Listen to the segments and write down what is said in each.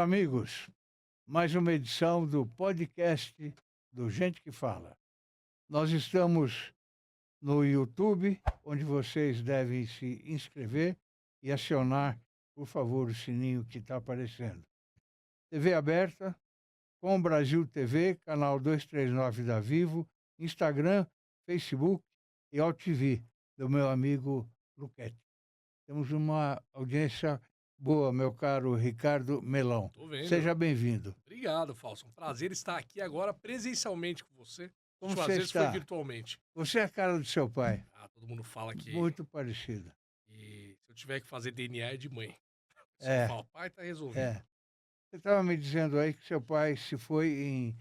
amigos, mais uma edição do podcast do Gente que Fala. Nós estamos no YouTube, onde vocês devem se inscrever e acionar, por favor, o sininho que está aparecendo. TV aberta, com Brasil TV, canal 239 da Vivo, Instagram, Facebook e AltV, do meu amigo Luquete. Temos uma audiência boa, meu caro Ricardo Melão. Tô vendo. Seja bem-vindo. Obrigado, Fausto. Um prazer estar aqui agora presencialmente com você. Como Às você vezes foi está? virtualmente. Você é a cara do seu pai. Todo mundo fala que Muito parecida. se eu tiver que fazer DNA é de mãe. Só É, fala, pai tá resolvido. é. Você estava me dizendo aí que seu pai se foi em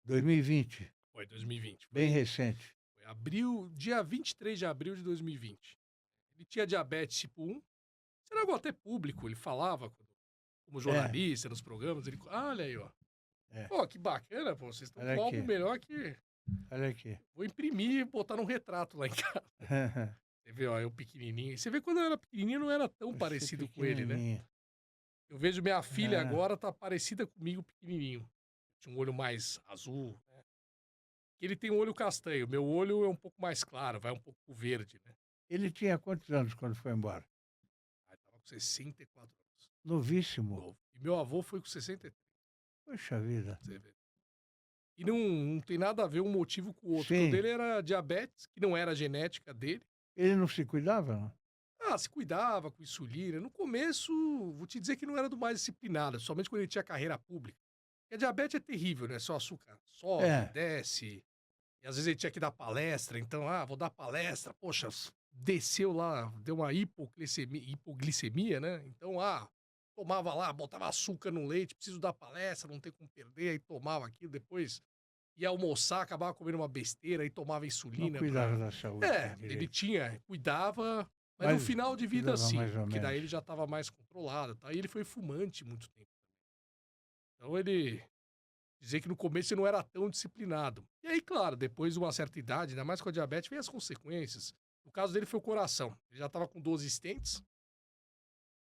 2020, Foi 2020. bem recente. Foi abril, dia 23 de abril de 2020. Ele tinha diabetes tipo 1. Isso era algo até público, ele falava como jornalista nos programas. Ele, olha aí, ó. É. Pô, que bacana, pô. Vocês estão Olha com algo aqui. melhor que... Olha aqui. Vou imprimir e botar num retrato lá em casa. Você vê, ó, eu pequenininho. E você vê quando eu era pequenininho, não era tão Você parecido com ele, né? pequenininho. Eu vejo minha filha Ah. agora, tá parecida comigo pequenininho. Tinha um olho mais azul, né? Ele tem um olho castanho. Meu olho é um pouco mais claro, vai um pouco pro verde, né? Ele tinha quantos anos quando foi embora? Aí tava com 64 anos. Novíssimo. Novo. E meu avô foi com 63, Poxa vida. você vê. E não tem nada a ver um motivo com o outro. Sim. O dele era diabetes, que não era genética dele. Ele não se cuidava, não? Se cuidava com insulina. No começo, vou te dizer que não era do mais disciplinado, somente quando ele tinha carreira pública. Porque a diabetes é terrível, né? Seu açúcar sobe, desce. E às vezes ele tinha que dar palestra, então, vou dar palestra. Poxa, desceu lá, deu uma hipoglicemia, né? Então, tomava lá, botava açúcar no leite, preciso dar palestra, não tem como perder, aí tomava aquilo, depois ia almoçar, acabava comendo uma besteira, aí tomava Não insulina. cuidava da saúde. Ele cuidava, mas no Mas final de vida, cuidava sim, mais ou porque daí menos. ele já estava mais controlado, tá? E ele foi fumante muito tempo. Então ele dizer que no começo ele não era tão disciplinado. E aí, claro, depois de uma certa idade, ainda mais com a diabetes, vem as consequências. No caso dele foi o coração. Ele já estava com 12 stents.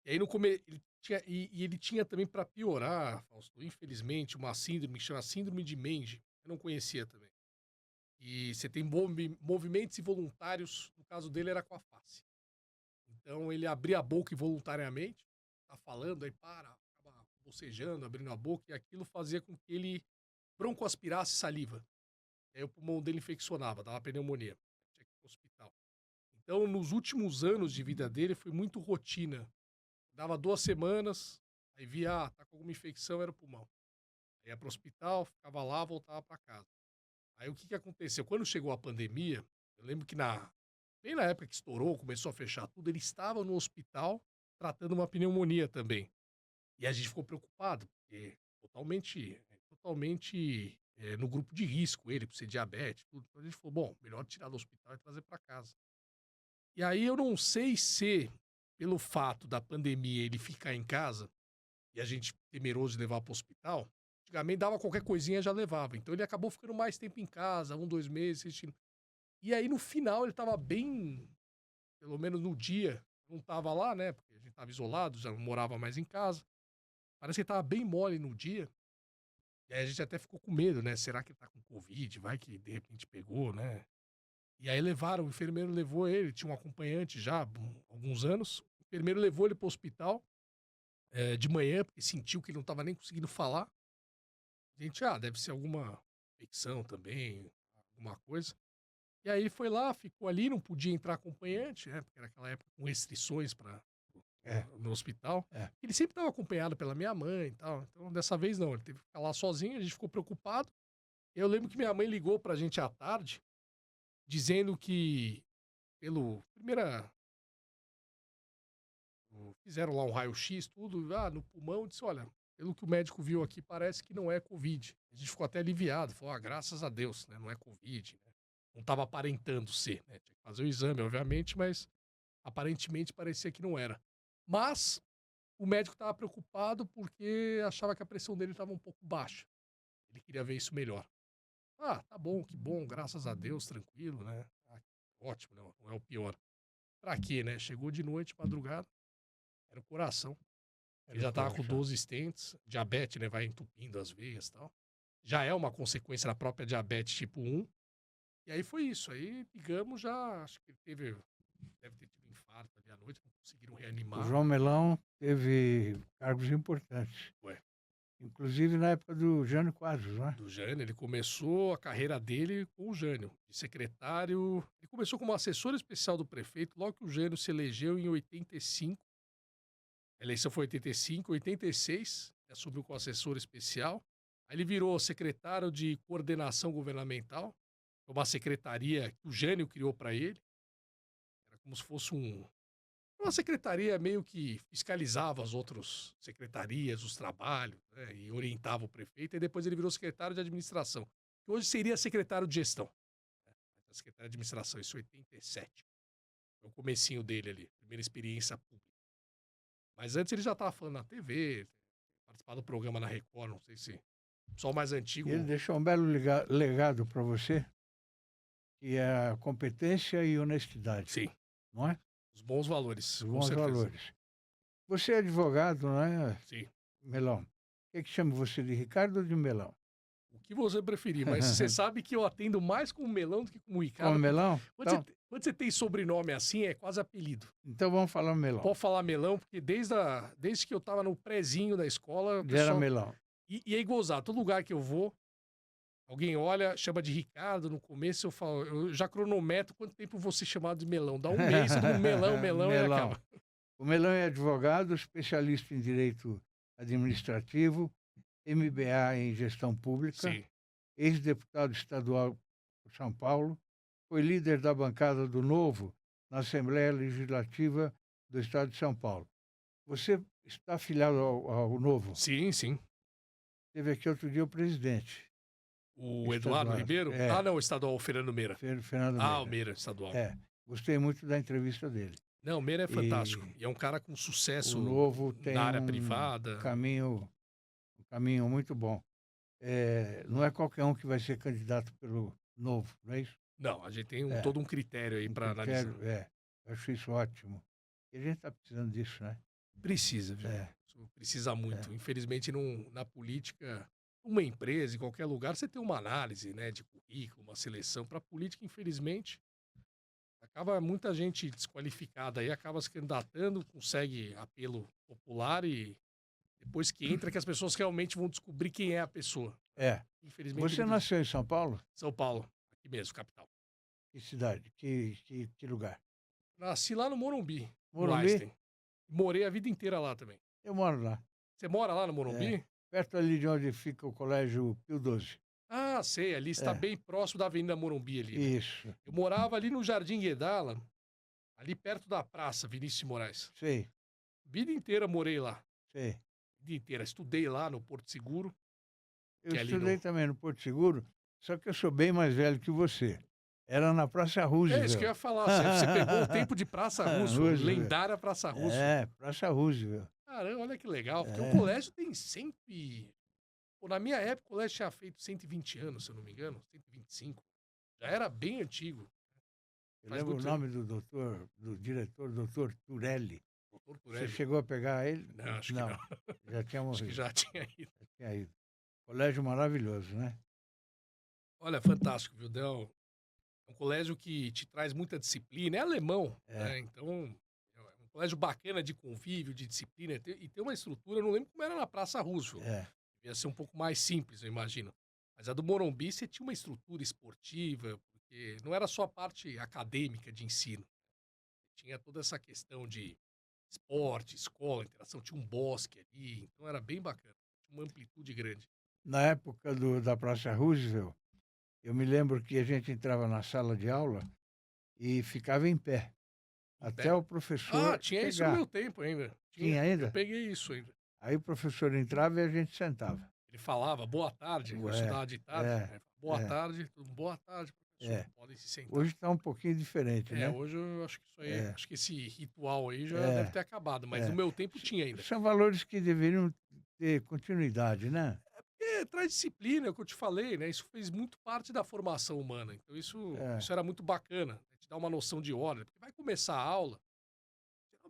E aí no começo ele tinha ele tinha também, para piorar, Fausto, infelizmente, uma síndrome que chama síndrome de Menge. Eu não conhecia também. E você tem movimentos involuntários, no caso dele era com a face. Então ele abria a boca involuntariamente, tá falando, aí acaba bocejando, abrindo a boca, e aquilo fazia com que ele broncoaspirasse saliva. E aí o pulmão dele infeccionava, dava pneumonia. Tinha que ir pro hospital. Então, nos últimos anos de vida dele, foi muito rotina. Dava 2 semanas, aí via, tá com alguma infecção, era o pulmão. Aí ia pro hospital, ficava lá, voltava para casa. Aí o que aconteceu? Quando chegou a pandemia, eu lembro que bem na época que estourou, começou a fechar tudo, ele estava no hospital tratando uma pneumonia também. E a gente ficou preocupado, porque totalmente no grupo de risco, ele, por ser diabetes, tudo. Então a gente falou, bom, melhor tirar do hospital e trazer para casa. E aí eu não sei se, pelo fato da pandemia, ele ficar em casa, e a gente temeroso de levar para o hospital, antigamente dava qualquer coisinha já levava. Então ele acabou ficando mais tempo em casa, 1, 2 meses, assistindo. E aí no final ele tava bem, pelo menos no dia, não tava lá, né, porque a gente tava isolado, já não morava mais em casa. Parece que ele tava bem mole no dia. E aí a gente até ficou com medo, né? Será que ele tá com Covid? Vai que de repente pegou, né? E aí levaram, o enfermeiro levou ele, tinha um acompanhante já há alguns anos. O enfermeiro levou ele pro hospital de manhã, porque sentiu que ele não tava nem conseguindo falar. A gente, deve ser alguma infecção também, alguma coisa. E aí ele foi lá, ficou ali, não podia entrar acompanhante, né? Porque era aquela época com restrições no hospital. Ele sempre estava acompanhado pela minha mãe e tal. Então, dessa vez não, ele teve que ficar lá sozinho, a gente ficou preocupado. Eu lembro que minha mãe ligou pra gente à tarde, dizendo que fizeram lá um raio-x, tudo, no pulmão, disse, olha, pelo que o médico viu aqui, parece que não é Covid. A gente ficou até aliviado, falou, graças a Deus, né? Não é Covid, né? Não estava aparentando ser, né? Tinha que fazer o exame, obviamente, mas aparentemente parecia que não era. Mas o médico estava preocupado porque achava que a pressão dele estava um pouco baixa. Ele queria ver isso melhor. Tá bom, que bom, graças a Deus, tranquilo, né? Ótimo, não é o pior. Pra quê, né? Chegou de noite, madrugada, era o coração. Ele já tava com já. 12 stents, diabetes, né? Vai entupindo as veias e tal. Já é uma consequência da própria diabetes tipo 1. E aí foi isso. Aí, digamos, já acho que ele deve ter tido um infarto ali à noite, não conseguiram O reanimar. João Melão teve cargos importantes, Ué, inclusive na época do Jânio Quadros, não é? do Jânio, ele começou a carreira dele com o Jânio, de secretário. Ele começou como assessor especial do prefeito, logo que o Jânio se elegeu em 85. A eleição foi em 85, 86, ele assumiu como assessor especial. Aí ele virou secretário de coordenação governamental, uma secretaria que o Jânio criou para ele. Era como se fosse uma secretaria meio que fiscalizava as outras secretarias, os trabalhos, né, e orientava o prefeito. E depois ele virou secretário de administração, que hoje seria secretário de gestão. Né? Secretário de administração, isso em 87. Foi o comecinho dele ali, primeira experiência pública. Mas antes ele já estava falando na TV, participar do programa na Record, não sei se o pessoal mais E antigo. ele deixou um belo legado para você, que é a competência e honestidade, Sim, não é? os bons valores, Os com bons certeza. valores. Você é advogado, não é, Sim. Melão? O que é que chama você de Ricardo ou de Melão? O que você preferir, mas você sabe que eu atendo mais como Melão do que como Ricardo. Como Melão? Quando você tem sobrenome assim, é quase apelido. Então vamos falar Melão. Pode falar Melão, porque desde que eu tava no prézinho da escola, o Ele pessoal... era Melão. E é gozado, todo lugar que eu vou, alguém olha, chama de Ricardo, no começo eu falo, eu já cronometro quanto tempo eu vou ser chamado de Melão. Dá um mês, todo mundo Melão e acaba. O Melão é advogado, especialista em direito administrativo, MBA em gestão pública, Sim. ex-deputado estadual por São Paulo, foi líder da bancada do Novo na Assembleia Legislativa do Estado de São Paulo. Você está afiliado ao Novo? Sim, sim. Teve aqui outro dia o presidente. O Estadual. Eduardo Ribeiro? É. Ah, não, o estadual, o Fernando Meira. Fernando Meira. O Meira, estadual. É, gostei muito da entrevista dele. Não, o Meira é fantástico. E é um cara com sucesso o Novo tem na área privada. Um caminho muito bom. Não é qualquer um que vai ser candidato pelo Novo, não é isso? Não, a gente tem todo um critério aí para analisar. Eu acho isso ótimo. E a gente está precisando disso, né? Precisa, viu? Precisa muito. Infelizmente, na política, uma empresa, em qualquer lugar, você tem uma análise, né, de currículo, uma seleção. Para a política, infelizmente, acaba muita gente desqualificada aí, acaba se candidatando, consegue apelo popular e depois que entra que as pessoas realmente vão descobrir quem é a pessoa. Infelizmente. Você nasceu em São Paulo? São Paulo, aqui mesmo, capital. Que cidade? Que lugar? Nasci lá no Morumbi. Morumbi? Morei a vida inteira lá também. Eu moro lá. Você mora lá no Morumbi? Perto ali de onde fica o Colégio Pio XII. Ah, sei, ali está bem próximo da Avenida Morumbi ali. Né? Isso. Eu morava ali no Jardim Guedala, ali perto da praça Vinícius de Moraes. Sei. Vida inteira morei lá. Sei. Vida inteira. Estudei lá no Porto Seguro. Eu estudei também no Porto Seguro, só que eu sou bem mais velho que você. Era na Praça Roosevelt. É isso que eu ia falar. Você pegou o tempo de Praça Roosevelt, lendária Praça Roosevelt. Praça Roosevelt. Caramba, olha que legal. Porque o colégio tem na minha época, o colégio tinha feito 120 anos, se eu não me engano. 125. Já era bem antigo. Eu lembro o nome do diretor, doutor Turelli. Doutor Turelli. Você chegou a pegar ele? Não, acho que não. Já tinha morrido. Acho que já tinha ido. Colégio maravilhoso, né? Olha, fantástico, viu, Del? É um colégio que te traz muita disciplina. É alemão, né? Então, é um colégio bacana de convívio, de disciplina. E tem uma estrutura, eu não lembro como era na Praça Roosevelt. Devia ser um pouco mais simples, eu imagino. Mas a do Morumbi, você tinha uma estrutura esportiva, porque não era só a parte acadêmica de ensino. Tinha toda essa questão de esporte, escola, interação. Tinha um bosque ali, então era bem bacana. Tinha uma amplitude grande. Na época da Praça Roosevelt, eu me lembro que a gente entrava na sala de aula e ficava em pé. Até o professor tinha chegar. isso no meu tempo ainda. Tinha ainda? Eu peguei isso ainda. Aí o professor entrava e a gente sentava. Ele falava, boa tarde, eu estudava de tarde. Boa tarde, professor, podem se sentar. Hoje está um pouquinho diferente, né? Hoje eu acho que isso aí, acho que esse ritual aí já deve ter acabado, mas no meu tempo tinha ainda. São valores que deveriam ter continuidade, né? Porque traz disciplina, é o que eu te falei, né? Isso fez muito parte da formação humana. Então isso era muito bacana, né? Te dá uma noção de ordem. Porque vai começar a aula,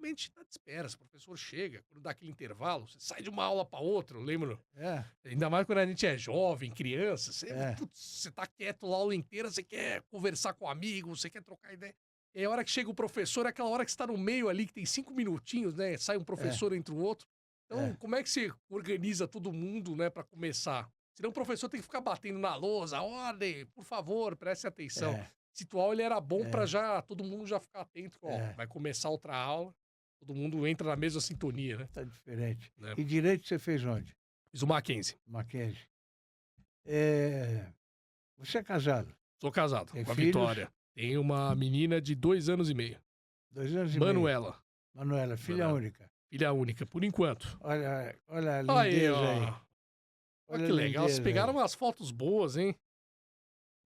realmente está de espera. Se o professor chega, quando dá aquele intervalo, você sai de uma aula para outra, eu lembro. É, Ainda mais quando a gente é jovem, criança, você, É. putz, você tá quieto lá a aula inteira, você quer conversar com um amigo, você quer trocar ideia. E aí a hora que chega o professor, é aquela hora que você tá no meio ali, que tem 5 minutinhos, né? Sai um professor entre o outro. Então, É. como é que você organiza todo mundo, né, para começar? Senão o professor tem que ficar batendo na lousa, ordem, por favor, preste atenção. É. Esse ritual, ele era bom É. para já, todo mundo já ficar atento, ó, É. vai começar outra aula, todo mundo entra na mesma sintonia, né? Tá diferente. Né? E direito você fez onde? Fiz o Mackenzie. Mackenzie. Você é casado? Sou casado Tem com a filhos? Vitória. Tenho uma menina de 2 anos e meio. 2 anos e meio. Manuela, Manuela, filha Manuela. única. filha única, por enquanto. Olha a Aí, lindeza ó. aí. Olha a que legal. Vocês lindeza pegaram aí. umas fotos boas, hein?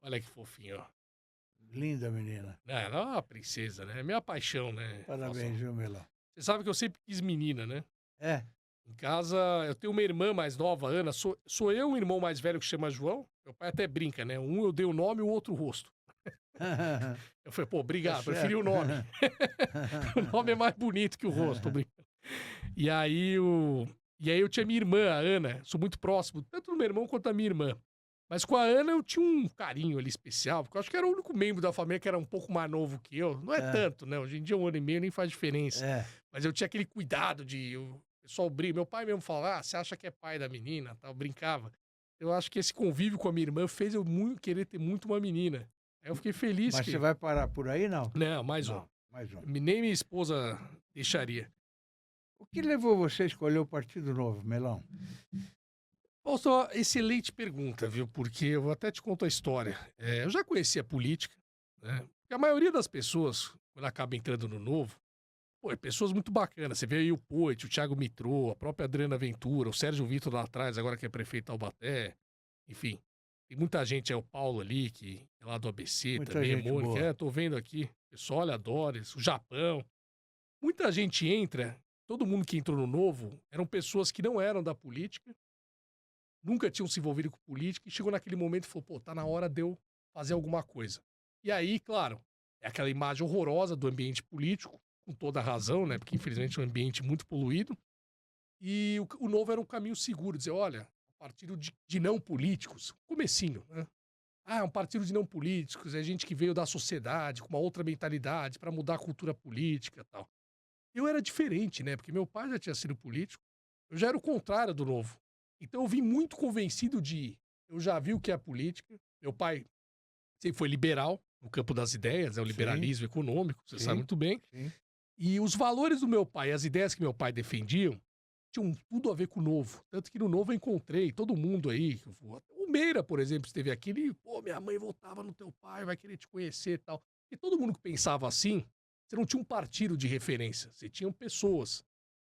Olha que fofinho, ó. Linda menina. Ela é uma princesa, né? É minha paixão, né? Parabéns, viu, Melão? Você sabe que eu sempre quis menina, né? É. Em casa, eu tenho uma irmã mais nova, Ana. Sou eu um irmão mais velho que chama João. Meu pai até brinca, né? Um eu dei o nome e o outro o rosto. Eu falei, pô, obrigado, Tá preferi o certo. nome. O nome é mais bonito que o rosto, tô brincando. E aí, eu tinha minha irmã, a Ana. Sou muito próximo, tanto do meu irmão quanto da minha irmã. Mas com a Ana eu tinha um carinho ali especial, porque eu acho que era o único membro da família que era um pouco mais novo que eu. Não é tanto, né? Hoje em dia, 1 ano e meio nem faz diferença. É. Mas eu tinha aquele cuidado de... O pessoal brinca. Meu pai mesmo falava, você acha que é pai da menina? Tal, brincava. Eu acho que esse convívio com a minha irmã fez eu querer ter muito uma menina. Aí eu fiquei feliz Mas que... você vai parar por aí, não? Não, mais um. Não, mais um. Nem minha esposa deixaria. O que levou você a escolher o Partido Novo, Melão? Só excelente pergunta, viu? Porque eu até te conto a história. Eu já conhecia a política, né? Porque a maioria das pessoas, quando acaba entrando no Novo, pô, é pessoas muito bacanas. Você vê aí o Poit, o Thiago Mitrô, a própria Adriana Ventura, o Sérgio Vitor lá atrás, agora que é prefeito de Taubaté. Enfim, tem muita gente, o Paulo ali, que é lá do ABC Muita também, a gente Mônica. boa. Tô vendo aqui. O pessoal, olha, adora isso. O Japão. Muita gente entra, todo mundo que entrou no Novo eram pessoas que não eram da política, nunca tinham se envolvido com política e chegou naquele momento e falou, pô, tá na hora de eu fazer alguma coisa. E aí, claro, é aquela imagem horrorosa do ambiente político, com toda a razão, né? Porque infelizmente é um ambiente muito poluído. E o Novo era um caminho seguro, dizer, olha, um partido de não políticos, comecinho, né? Ah, um partido de não políticos, é gente que veio da sociedade, com uma outra mentalidade, para mudar a cultura política e tal. Eu era diferente, né? Porque meu pai já tinha sido político, eu já era o contrário do Novo. Então eu vim muito convencido eu já vi o que é a política. Meu pai sempre foi liberal, no campo das ideias, é o liberalismo econômico, você sabe muito bem. Sim. E os valores do meu pai, as ideias que meu pai defendiam, tinham tudo a ver com o Novo. Tanto que no Novo eu encontrei todo mundo aí. O Meira, por exemplo, esteve aqui, ele, pô, minha mãe votava no teu pai, vai querer te conhecer e tal. E todo mundo que pensava assim, você não tinha um partido de referência, você tinha pessoas.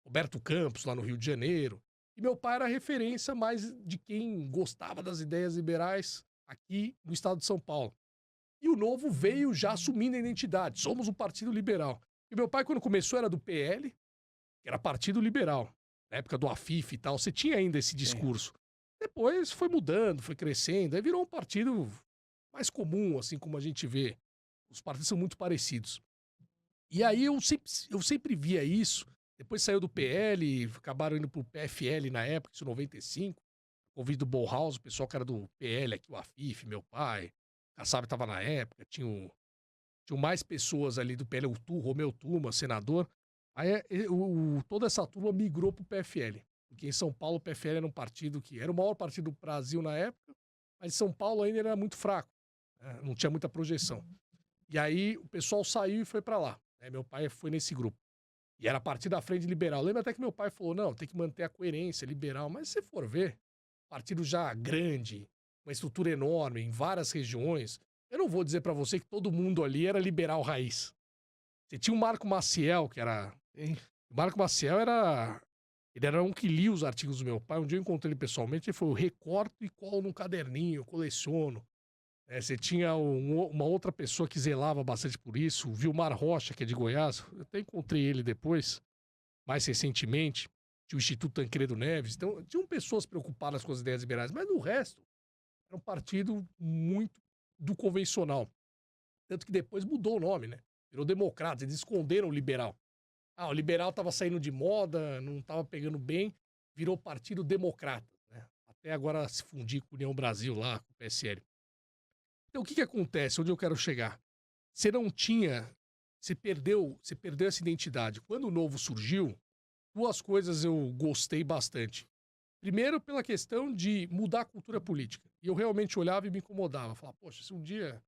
Roberto Campos, lá no Rio de Janeiro. E meu pai era a referência mais de quem gostava das ideias liberais aqui no estado de São Paulo. E o Novo veio já assumindo a identidade. Somos um partido liberal. E meu pai, quando começou, era do PL, que era partido liberal. Na época do Afif e tal, você tinha ainda esse discurso. Depois foi mudando, foi crescendo, aí virou um partido mais comum, assim como a gente vê. Os partidos são muito parecidos. E aí eu sempre via isso. Depois saiu do PL, acabaram indo pro PFL na época, isso em 95. Convido do Bauhaus, o pessoal que era do PL aqui, o Afif, meu pai. Kassab estava na época, tinham mais pessoas ali do PL, o Romeu Tuma, senador. Aí toda essa turma migrou pro PFL. Porque em São Paulo o PFL era um partido que era o maior partido do Brasil na época, mas em São Paulo ainda era muito fraco, né? Não tinha muita projeção. E aí o pessoal saiu e foi para lá. Meu pai foi nesse grupo. E era a partir da frente liberal. Lembra até que meu pai falou, não, tem que manter a coerência liberal. Mas se você for ver, partido já grande, uma estrutura enorme, em várias regiões, eu não vou dizer para você que todo mundo ali era liberal raiz. Você tinha o Marco Maciel, que era... Sim. O Marco Maciel era... Ele era um que lia os artigos do meu pai. Um dia eu encontrei ele pessoalmente, ele falou, eu recorto e colo num caderninho, eu coleciono. Você tinha uma outra pessoa que zelava bastante por isso, o Vilmar Rocha, que é de Goiás. Eu até encontrei ele depois, mais recentemente. Tinha o Instituto Tancredo Neves. Então, tinham pessoas preocupadas com as ideias liberais, mas no resto, era um partido muito do convencional. Tanto que depois mudou o nome, né? Virou Democratas, eles esconderam o liberal. o liberal estava saindo de moda, não estava pegando bem, virou Partido Democrata, né? Até agora se fundir com a União Brasil lá, com o PSL. Então o que acontece? Onde eu quero chegar? Você não tinha, você perdeu essa identidade. Quando o Novo surgiu, duas coisas eu gostei bastante. Primeiro, pela questão de mudar a cultura política. E eu realmente olhava e me incomodava. Falava, poxa, se um dia,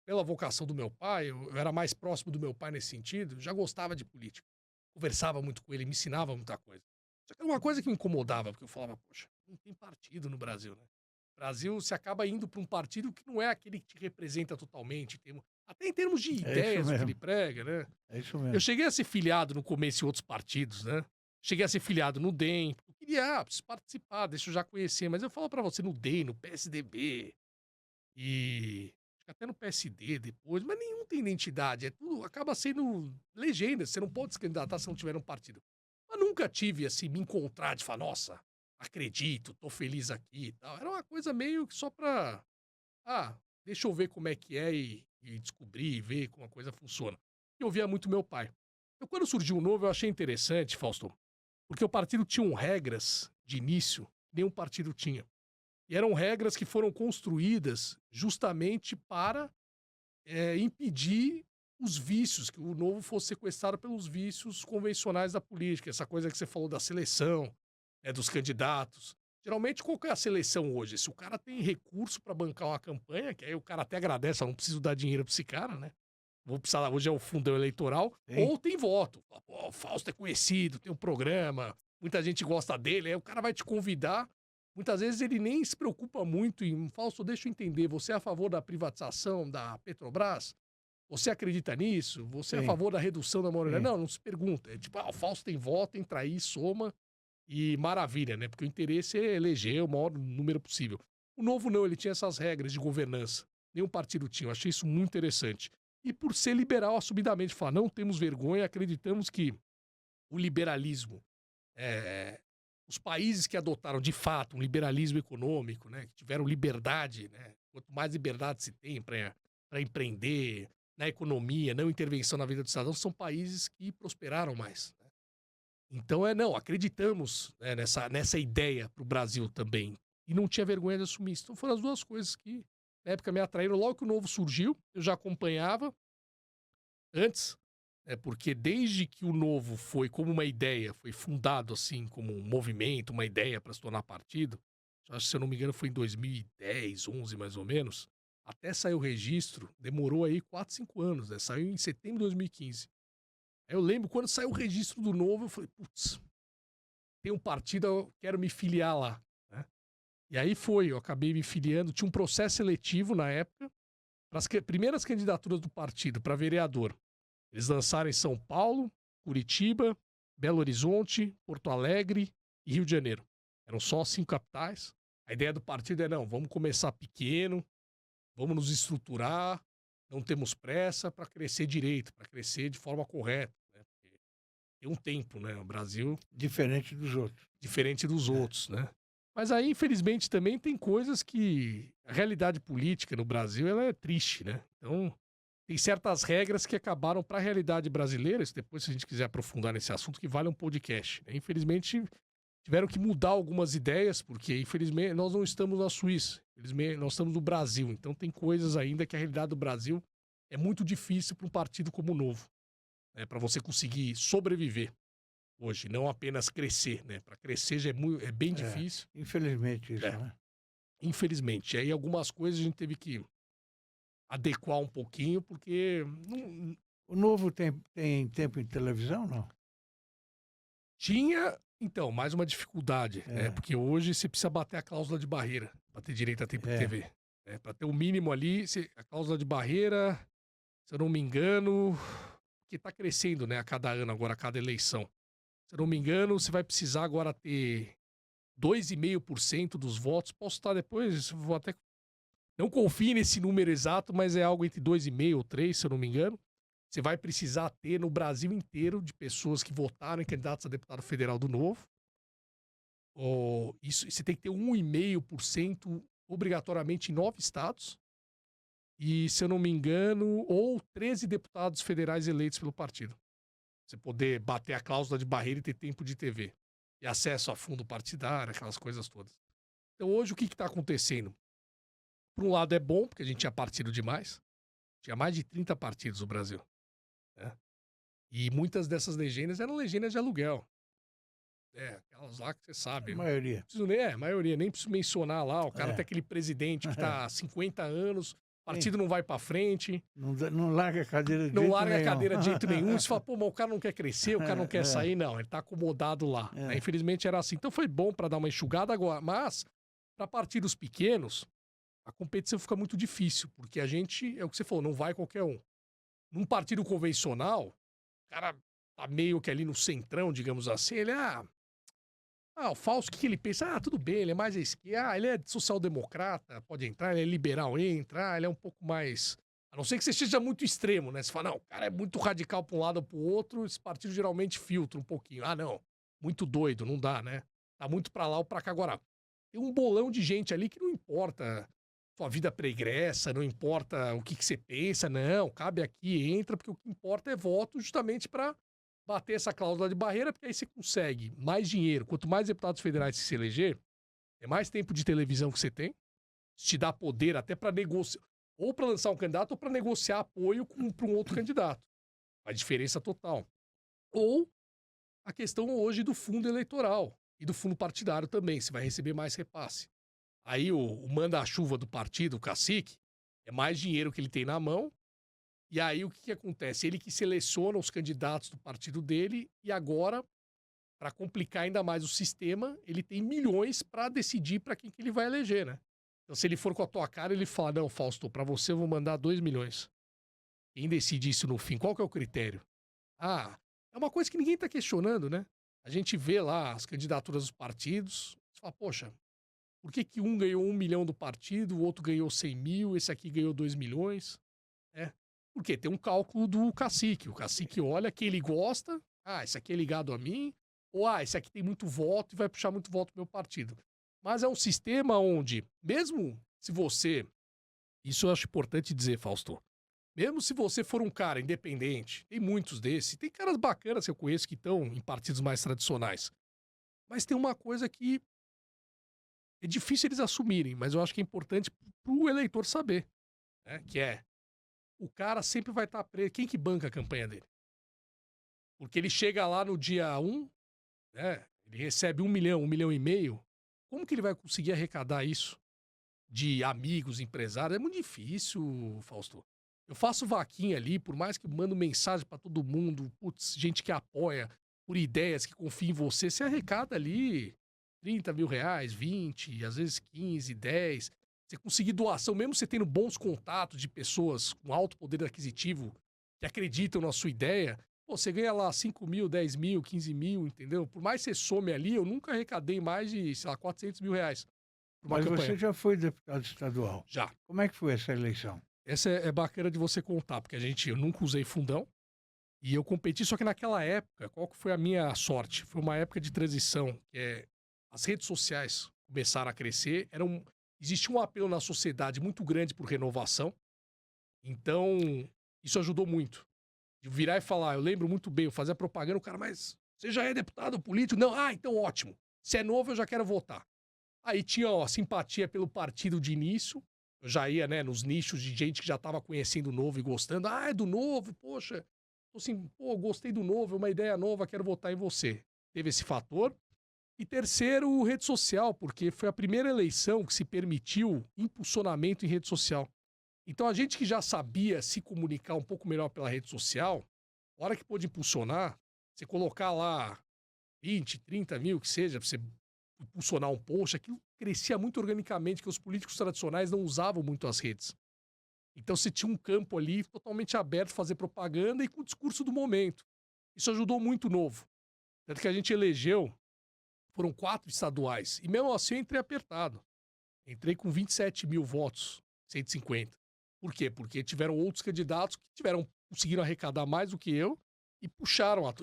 pela vocação do meu pai, eu era mais próximo do meu pai nesse sentido, já gostava de política. Conversava muito com ele, me ensinava muita coisa. Só que era uma coisa que me incomodava, porque eu falava, poxa, não tem partido no Brasil, né? O Brasil, você acaba indo para um partido que não é aquele que te representa totalmente, até em termos de É isso ideias, o que ele mesmo. prega, né? É isso Eu mesmo. cheguei a ser filiado no começo em outros partidos, né? Cheguei a ser filiado no DEM. Eu queria, preciso participar, deixa eu já conhecer. Mas eu falo pra você, no DEM, no PSDB e acho que até no PSD depois, mas nenhum tem identidade. É tudo, acaba sendo legenda. Você não pode se candidatar se não tiver um partido. Mas nunca tive, assim, me encontrar de falar, nossa, acredito, tô feliz aqui e tal. Era uma coisa meio que só pra, ah, deixa eu ver como é que é e descobrir e ver como a coisa funciona. Eu ouvia muito meu pai. Eu, quando surgiu o Novo, eu achei interessante, Fausto, porque o partido tinha regras de início que nenhum partido tinha. E eram regras que foram construídas justamente para impedir os vícios, que o Novo fosse sequestrado pelos vícios convencionais da política. Essa coisa que você falou da seleção, dos candidatos. Geralmente, qual que é a seleção hoje? Se o cara tem recurso para bancar uma campanha, que aí o cara até agradece, não preciso dar dinheiro para esse cara, né? Vou precisar, hoje é o fundão eleitoral, Sim. ou tem voto. Pô, o Fausto é conhecido, tem um programa, muita gente gosta dele, aí o cara vai te convidar. Muitas vezes ele nem se preocupa muito em, Fausto, deixa eu entender, você é a favor da privatização da Petrobras? Você acredita nisso? Você é a Sim. favor da redução da moralidade? Sim. Não, não se pergunta. É tipo, o Fausto tem voto, entra aí, soma e maravilha, né? Porque o interesse é eleger o maior número possível. O Novo não, ele tinha essas regras de governança. Nenhum partido tinha. Eu achei isso muito interessante. E por ser liberal, assumidamente, falar, não temos vergonha, acreditamos que o liberalismo, os países que adotaram de fato um liberalismo econômico, né, que tiveram liberdade, né, quanto mais liberdade se tem para empreender na economia, não intervenção na vida do cidadão, são países que prosperaram mais. Né? Então, não, acreditamos, né, nessa ideia para o Brasil também. E não tinha vergonha de assumir isso. Então foram as duas coisas que na época me atraíram. Logo que o Novo surgiu, eu já acompanhava antes, porque desde que o Novo foi como uma ideia, foi fundado assim como um movimento, uma ideia para se tornar partido, acho que, se eu não me engano, foi em 2010, 11 mais ou menos, até sair o registro, demorou aí 4, 5 anos, né? Saiu em setembro de 2015. Aí eu lembro quando saiu o registro do Novo, eu falei, putz, tem um partido, eu quero me filiar lá. Né? E aí eu acabei me filiando, tinha um processo seletivo na época, para as primeiras candidaturas do partido para vereador. Eles lançaram em São Paulo, Curitiba, Belo Horizonte, Porto Alegre e Rio de Janeiro. Eram só 5 capitais. A ideia do partido é, não, vamos começar pequeno, vamos nos estruturar, não temos pressa para crescer direito, para crescer de forma correta. Né? Porque tem um tempo, né? O Brasil... Diferente dos outros. Diferente dos outros, né? Mas aí, infelizmente, também tem coisas que... A realidade política no Brasil, ela é triste, né? Então, tem certas regras que acabaram para a realidade brasileira, isso depois, se a gente quiser aprofundar nesse assunto, que vale um podcast. Né? Infelizmente, tiveram que mudar algumas ideias, porque, infelizmente, nós não estamos na Suíça. Infelizmente, nós estamos no Brasil. Então, tem coisas ainda que a realidade do Brasil é muito difícil para um partido como o Novo. Né? Para você conseguir sobreviver hoje, não apenas crescer. Né? Para crescer já é bem difícil. Infelizmente isso, né? Infelizmente. E aí, algumas coisas a gente teve que adequar um pouquinho, porque O Novo tem tempo em televisão, não? tinha, então, mais uma dificuldade, né? Porque hoje você precisa bater a cláusula de barreira para ter direito a tempo de TV. Né? Para ter o mínimo ali, a cláusula de barreira, se eu não me engano, que está crescendo, né? A cada ano, agora, a cada eleição. Se eu não me engano, você vai precisar agora ter 2,5% dos votos. Posso estar depois, vou até... Não confie nesse número exato, mas é algo entre 2,5 ou 3, se eu não me engano. Você vai precisar ter no Brasil inteiro de pessoas que votaram em candidatos a deputado federal do Novo. Isso, você tem que ter 1,5% obrigatoriamente em 9 estados. E, se eu não me engano, ou 13 deputados federais eleitos pelo partido. Você poder bater a cláusula de barreira e ter tempo de TV. E acesso a fundo partidário, aquelas coisas todas. Então hoje o que está acontecendo? Por um lado é bom, porque a gente tinha partido demais. Tinha mais de 30 partidos no Brasil. Né? E muitas dessas legendas eram legendas de aluguel. Aquelas lá que você sabe. A Né? maioria. Não preciso nem, a maioria, nem preciso mencionar lá. O cara É. tem aquele presidente que está há 50 anos, o partido não vai para frente. Não larga a cadeira de Não jeito larga nenhum. a cadeira de jeito nenhum. Você fala, pô, mas o cara não quer crescer, o cara não quer sair. Não, ele tá acomodado lá. Né? Infelizmente era assim. Então foi bom para dar uma enxugada agora. Mas, para partidos pequenos, a competição fica muito difícil. Porque a gente, é o que você falou, não vai qualquer um. Num partido convencional, o cara tá meio que ali no centrão, digamos assim. Ele, o Fausto, o que ele pensa? Tudo bem, ele é mais à esquerda. Ele é social-democrata, pode entrar. Ele é liberal, entra. Ele é um pouco mais... A não ser que você seja muito extremo, né? Você fala, não, o cara é muito radical para um lado ou para o outro, esse partido geralmente filtra um pouquinho. Não, muito doido, não dá, né? Tá muito para lá ou para cá. Agora, tem um bolão de gente ali que não importa sua vida pregressa, não importa o que você pensa, não, cabe aqui, entra, porque o que importa é voto justamente para bater essa cláusula de barreira, porque aí você consegue mais dinheiro. Quanto mais deputados federais você se eleger, é mais tempo de televisão que você tem, te dá poder até para negociar, ou para lançar um candidato ou para negociar apoio para um outro candidato. Faz diferença total. Ou a questão hoje do fundo eleitoral e do fundo partidário também, você vai receber mais repasse. Aí o manda-chuva do partido, o cacique, é mais dinheiro que ele tem na mão. E aí o que acontece? Ele que seleciona os candidatos do partido dele e agora, para complicar ainda mais o sistema, ele tem milhões para decidir para quem que ele vai eleger, né? Então se ele for com a tua cara, ele fala, não, Fausto, para você eu vou mandar 2 milhões. Quem decide isso no fim? Qual que é o critério? É uma coisa que ninguém está questionando, né? A gente vê lá as candidaturas dos partidos, você fala, poxa, por que que um ganhou 1 milhão do partido, o outro ganhou 100 mil, esse aqui ganhou 2 milhões? Porque tem um cálculo do cacique. O cacique olha que ele gosta, esse aqui é ligado a mim, ou esse aqui tem muito voto e vai puxar muito voto pro meu partido. Mas é um sistema onde, mesmo se você... Isso eu acho importante dizer, Fausto. Mesmo se você for um cara independente, tem muitos desses, tem caras bacanas que eu conheço que estão em partidos mais tradicionais. Mas tem uma coisa que é difícil eles assumirem, mas eu acho que é importante pro eleitor saber, né? Que é, o cara sempre vai estar preso. Quem que banca a campanha dele? Porque ele chega lá no dia 1, né? Ele recebe 1 milhão, 1 milhão e meio. Como que ele vai conseguir arrecadar isso de amigos, empresários? É muito difícil, Fausto. Eu faço vaquinha ali, por mais que mando mensagem para todo mundo, putz, gente que apoia, por ideias, que confia em você, você arrecada ali 30 mil reais, 20, às vezes 15, 10. Você conseguir doação, mesmo você tendo bons contatos de pessoas com alto poder aquisitivo que acreditam na sua ideia, você ganha lá 5 mil, 10 mil, 15 mil, entendeu? Por mais que você some ali, eu nunca arrecadei mais de, 400 mil reais por uma Mas campanha. você já foi deputado estadual. Já. Como é que foi essa eleição? Essa é bacana de você contar, porque eu nunca usei fundão e eu competi, só que naquela época, qual que foi a minha sorte? Foi uma época de transição, as redes sociais começaram a crescer, existia um apelo na sociedade muito grande por renovação, então isso ajudou muito. De virar e falar, eu lembro muito bem, eu fazia propaganda, o cara, mas você já é deputado político? Não, então ótimo, se é novo eu já quero votar. Aí tinha a simpatia pelo partido de início, eu já ia, né, nos nichos de gente que já estava conhecendo o novo e gostando. É do novo, poxa. Assim, gostei do novo, é uma ideia nova, quero votar em você. Teve esse fator. E terceiro, rede social, porque foi a primeira eleição que se permitiu impulsionamento em rede social. Então a gente que já sabia se comunicar um pouco melhor pela rede social, a hora que pôde impulsionar, você colocar lá 20, 30 mil, que seja, pra você impulsionar um post, aquilo crescia muito organicamente, que os políticos tradicionais não usavam muito as redes. Então você tinha um campo ali totalmente aberto, fazer propaganda e com o discurso do momento. Isso ajudou muito o Novo. Tanto que a gente elegeu, foram 4 estaduais, e mesmo assim eu entrei apertado. Entrei com 27 mil votos, 150. Por quê? Porque tiveram outros candidatos que conseguiram arrecadar mais do que eu e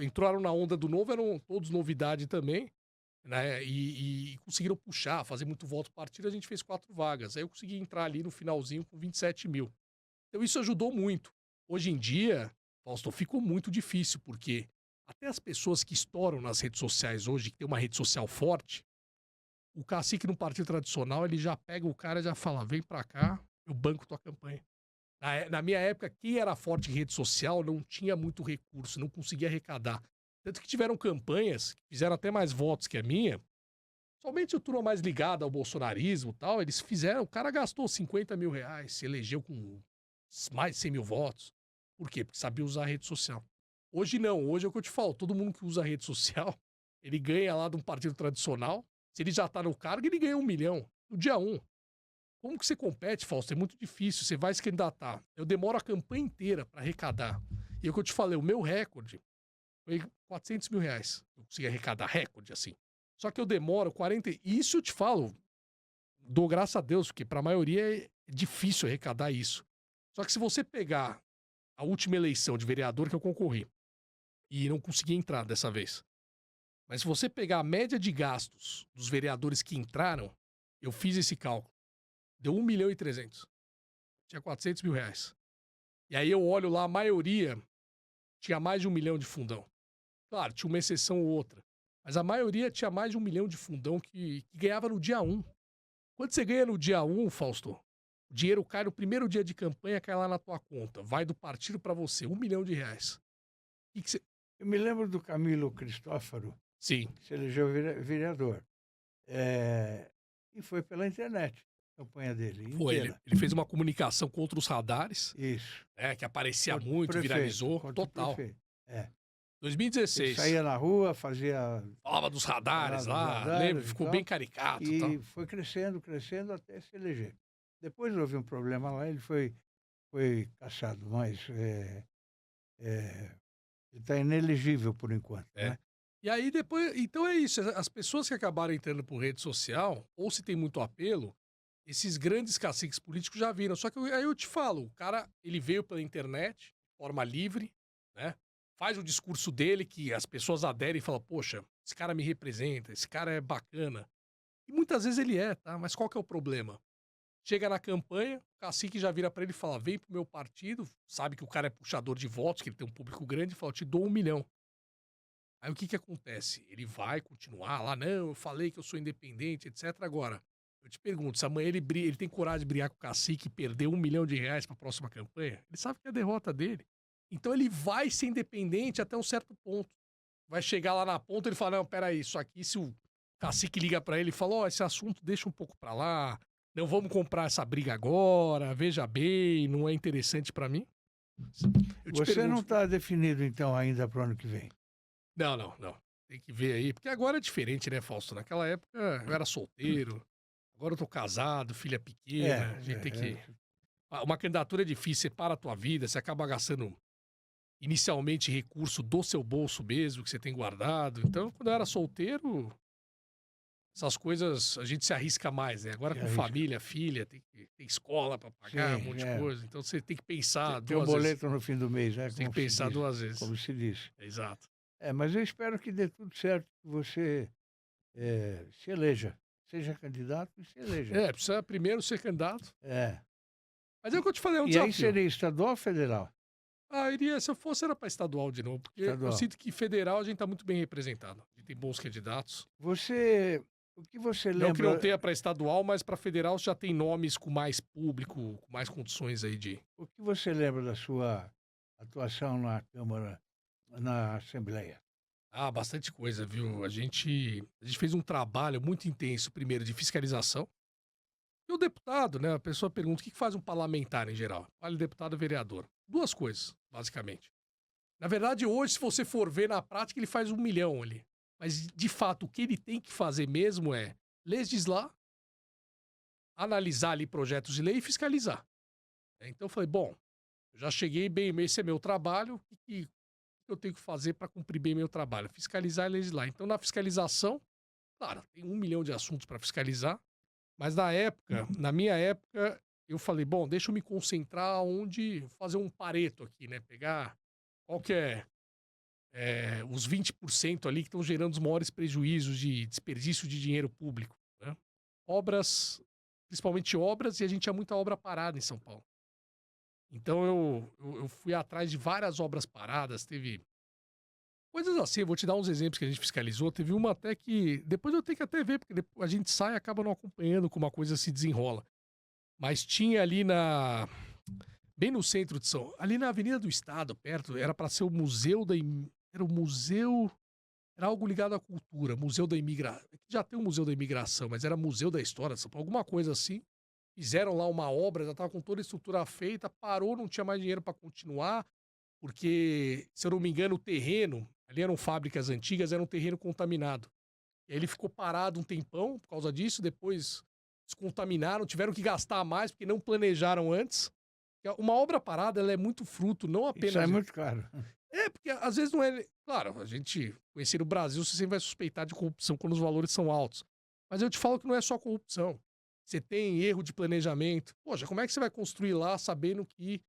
entraram na onda do Novo, eram todos novidade também, né? E conseguiram puxar, fazer muito voto partido, a gente fez 4 vagas. Aí eu consegui entrar ali no finalzinho com 27 mil. Então isso ajudou muito. Hoje em dia, Fausto, ficou muito difícil, porque Até as pessoas que estouram nas redes sociais hoje, que tem uma rede social forte, o cacique no partido tradicional, ele já pega o cara e já fala, vem pra cá, eu banco tua campanha. Na minha época, quem era forte em rede social não tinha muito recurso, não conseguia arrecadar. Tanto que tiveram campanhas que fizeram até mais votos que a minha. Somente o turma mais ligado ao bolsonarismo e tal, eles fizeram. O cara gastou 50 mil reais, se elegeu com mais de 100 mil votos. Por quê? Porque sabia usar a rede social. Hoje não, hoje é o que eu te falo. Todo mundo que usa a rede social, ele ganha lá de um partido tradicional. Se ele já tá no cargo, ele ganha 1 milhão no dia 1. Como que você compete, Fausto? É muito difícil. Você vai se candidatar. Eu demoro a campanha inteira para arrecadar. E é o que eu te falei, o meu recorde foi 400 mil reais. Eu consegui arrecadar recorde, assim. Só que eu demoro 40... Isso eu te falo, dou graças a Deus, porque para a maioria é difícil arrecadar isso. Só que se você pegar a última eleição de vereador que eu concorri, e não consegui entrar dessa vez, mas se você pegar a média de gastos dos vereadores que entraram, eu fiz esse cálculo. Deu 1 milhão e 300. Tinha 400 mil reais. E aí eu olho lá, a maioria tinha mais de 1 milhão de fundão. Claro, tinha uma exceção ou outra. Mas a maioria tinha mais de 1 milhão de fundão que ganhava no dia 1. Quando você ganha no dia 1, Fausto, o dinheiro cai no primeiro dia de campanha, cai lá na tua conta. Vai do partido para você, 1 milhão de reais. Que você... Eu me lembro do Camilo Cristófaro, Sim. que se elegeu vereador. E foi pela internet, a campanha dele Foi, inteira. ele fez uma comunicação contra os radares. Isso. Que aparecia Contra o muito, prefeito, viralizou. contra o Total. prefeito. 2016. Ele saía na rua, fazia... Falava dos radares lá, radares lembra? e Ficou tal. bem caricato. E Tal. foi crescendo, crescendo até se eleger. Depois houve um problema lá, ele foi cassado, mas ele está inelegível por enquanto, né? E aí depois, então é isso, as pessoas que acabaram entrando por rede social, ou se tem muito apelo, esses grandes caciques políticos já viram. Só que aí eu te falo, o cara, ele veio pela internet, de forma livre, né? Faz o discurso dele que as pessoas aderem e falam, poxa, esse cara me representa, esse cara é bacana. E muitas vezes ele é, tá? Mas qual que é o problema? Chega na campanha, o cacique já vira pra ele e fala, vem pro meu partido, sabe que o cara é puxador de votos, que ele tem um público grande, e fala, eu te dou 1 milhão. Aí o que que acontece? Ele vai continuar lá, não, eu falei que eu sou independente, etc. Agora, eu te pergunto, se amanhã ele tem coragem de brigar com o cacique e perder 1 milhão de reais pra próxima campanha, ele sabe que é a derrota dele. Então ele vai ser independente até um certo ponto. Vai chegar lá na ponta e ele fala, não, peraí, isso aqui, se o cacique liga pra ele e fala, ó, esse assunto deixa um pouco pra lá, não vamos comprar essa briga agora, veja bem, não é interessante pra mim. Você não está definido, então, ainda para o ano que vem? Não. Tem que ver aí, porque agora é diferente, né, Fausto? Naquela época eu era solteiro, agora eu tô casado, filha pequena, a gente tem que... Uma candidatura é difícil, você para a tua vida, você acaba gastando inicialmente recurso do seu bolso mesmo, que você tem guardado. Então, quando eu era solteiro, essas coisas a gente se arrisca mais, né? Agora com família, filha, tem escola para pagar, um monte de coisa. Então você tem que pensar tem um boleto no fim do mês, né? Você tem que pensar 2 vezes. Como se diz. Exato. Mas eu espero que dê tudo certo, que você se eleja. Seja candidato e se eleja. Precisa primeiro ser candidato. Mas é o que eu te falei, é um desafio. E aí seria estadual ou federal? Se eu fosse, era para estadual de novo, porque eu sinto que federal a gente tá muito bem representado. A gente tem bons candidatos. O que você lembra... Não que não tenha para estadual, mas para federal já tem nomes com mais público, com mais condições aí de... O que você lembra da sua atuação na Câmara, na Assembleia? Bastante coisa, viu? A gente fez um trabalho muito intenso, primeiro, de fiscalização. E o deputado, né? A pessoa pergunta, o que faz um parlamentar em geral? Vale deputado e vereador. 2 coisas, basicamente. Na verdade, hoje, se você for ver na prática, ele faz 1 milhão ali. Mas, de fato, o que ele tem que fazer mesmo é legislar, analisar ali projetos de lei e fiscalizar. Então, eu falei, bom, eu já cheguei bem, esse é meu trabalho, o que eu tenho que fazer para cumprir bem meu trabalho? Fiscalizar e legislar. Então, na fiscalização, claro, tem 1 milhão de assuntos para fiscalizar, mas na minha época, eu falei, bom, deixa eu me concentrar onde fazer um pareto aqui, né? Pegar qual que é os 20% ali que estão gerando os maiores prejuízos de desperdício de dinheiro público, né? Obras, principalmente obras, e a gente tinha muita obra parada em São Paulo. Então eu fui atrás de várias obras paradas, teve Coisas assim, eu vou te dar uns exemplos que a gente fiscalizou. Teve uma até que. Depois eu tenho que até ver, porque a gente sai e acaba não acompanhando como a coisa se desenrola. Mas tinha ali na. Bem no centro de São. Ali na Avenida do Estado, perto, era para ser o Museu da. Era o Museu. Era algo ligado à cultura, Museu da Imigração. Já tem o Museu da Imigração, mas era Museu da História de São Paulo, alguma coisa assim. Fizeram lá uma obra, já estava com toda a estrutura feita, parou, não tinha mais dinheiro para continuar, porque, se eu não me engano, o terreno, ali eram fábricas antigas, era um terreno contaminado. E aí ele ficou parado um tempão por causa disso, depois descontaminaram, tiveram que gastar mais, porque não planejaram antes. Uma obra parada, ela é muito fruto, não apenas... Isso é muito caro. Porque às vezes não é... Claro, a gente, conhecer o Brasil, você sempre vai suspeitar de corrupção quando os valores são altos. Mas eu te falo que não é só corrupção. Você tem erro de planejamento. Poxa, como é que você vai construir lá sabendo que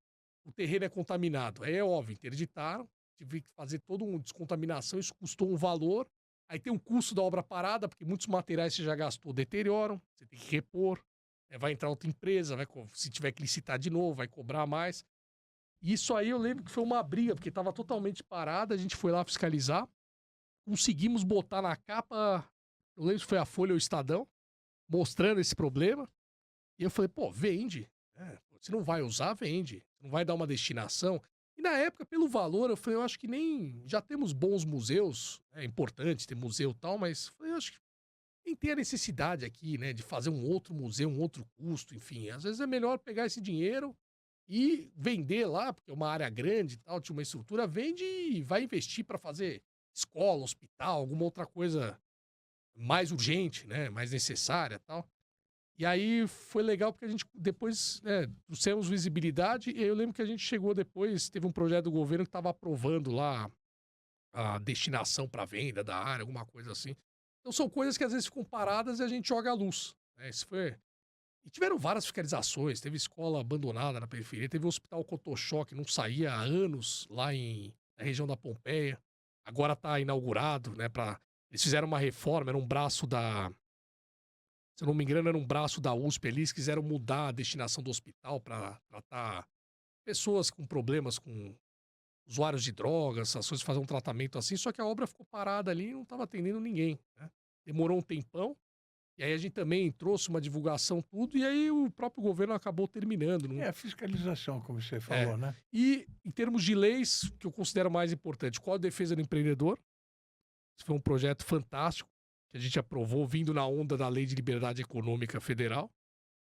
o terreno é contaminado? Aí é óbvio, interditaram, tive que fazer toda uma descontaminação, isso custou um valor. Aí tem o custo da obra parada, porque muitos materiais você já gastou, deterioram, você tem que repor. Vai entrar outra empresa, se tiver que licitar de novo, vai cobrar mais. Isso aí eu lembro que foi uma briga, porque estava totalmente parada, a gente foi lá fiscalizar, conseguimos botar na capa, eu lembro se foi a Folha ou o Estadão, mostrando esse problema, e eu falei, pô, vende, se não vai usar, vende, não vai dar uma destinação. E na época, pelo valor, eu falei, eu acho que nem, já temos bons museus, é importante ter museu e tal, mas eu acho que nem tem a necessidade aqui, né, de fazer um outro museu, um outro custo, enfim, às vezes é melhor pegar esse dinheiro e vender lá, porque é uma área grande e tal, tinha uma estrutura, vende e vai investir para fazer escola, hospital, alguma outra coisa mais urgente, né, mais necessária e tal. E aí foi legal porque a gente depois, trouxemos visibilidade, e aí eu lembro que a gente chegou depois, teve um projeto do governo que estava aprovando lá a destinação para venda da área, alguma coisa assim. Então são coisas que às vezes ficam paradas e a gente joga a luz, né, isso foi... E tiveram várias fiscalizações, teve escola abandonada na periferia, teve o Hospital Cotoxó, que não saía há anos lá na região da Pompeia. Agora está inaugurado, né? Eles fizeram uma reforma, era um braço da... Se eu não me engano, era um braço da USP ali, eles quiseram mudar a destinação do hospital para tratar pessoas com problemas com usuários de drogas, essas coisas, fazer um tratamento assim, só que a obra ficou parada ali e não estava atendendo ninguém, né? Demorou um tempão. E aí a gente também trouxe uma divulgação, tudo, e aí o próprio governo acabou terminando. É a fiscalização, como você falou, né? E em termos de leis, que eu considero mais importante, Código de Defesa do Empreendedor. Isso foi um projeto fantástico, que a gente aprovou, vindo na onda da Lei de Liberdade Econômica Federal.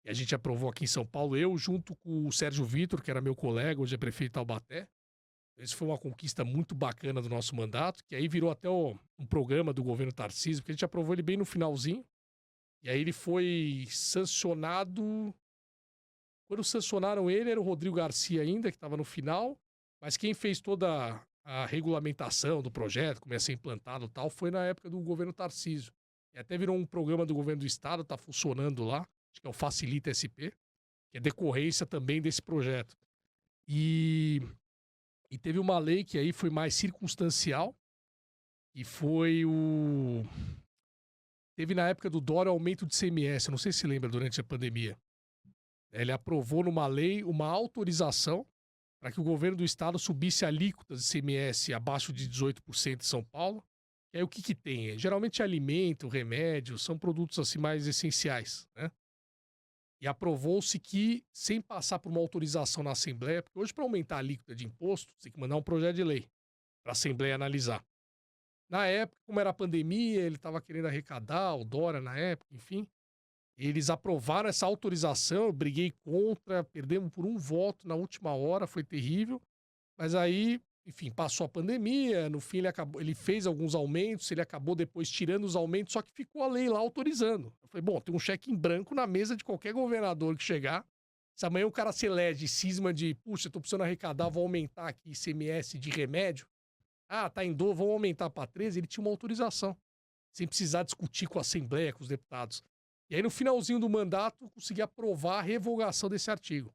E a gente aprovou aqui em São Paulo, eu junto com o Sérgio Vitor, que era meu colega, hoje é prefeito de Taubaté. Isso foi uma conquista muito bacana do nosso mandato, que aí virou até um programa do governo Tarcísio, porque a gente aprovou ele bem no finalzinho. E aí ele foi sancionado... Quando sancionaram ele, era o Rodrigo Garcia ainda, que estava no final. Mas quem fez toda a regulamentação do projeto, como ia ser implantado e tal, foi na época do governo Tarcísio. E até virou um programa do governo do estado, está funcionando lá. Acho que é o Facilita SP, que é decorrência também desse projeto. E teve uma lei que aí foi mais circunstancial, e foi o... Teve na época do Dória aumento de CMS, eu não sei se lembra, durante a pandemia. Ele aprovou numa lei uma autorização para que o governo do estado subisse alíquotas de CMS abaixo de 18% em São Paulo. E aí o que tem? Geralmente alimento, remédio, são produtos assim mais essenciais, né? E aprovou-se que, sem passar por uma autorização na Assembleia, porque hoje para aumentar a alíquota de imposto, você tem que mandar um projeto de lei para a Assembleia analisar. Na época, como era a pandemia, ele estava querendo arrecadar, o Dória na época, enfim. Eles aprovaram essa autorização, eu briguei contra, perdemos por um voto na última hora, foi terrível. Mas aí, enfim, passou a pandemia, no fim ele fez alguns aumentos, ele acabou depois tirando os aumentos, só que ficou a lei lá autorizando. Eu falei, bom, tem um cheque em branco na mesa de qualquer governador que chegar. Se amanhã o cara se elege cisma de, puxa, tô precisando arrecadar, vou aumentar aqui ICMS de remédio. Ah, tá em dor, vamos aumentar para 13. Ele tinha uma autorização, sem precisar discutir com a Assembleia, com os deputados. E aí, no finalzinho do mandato, consegui aprovar a revogação desse artigo.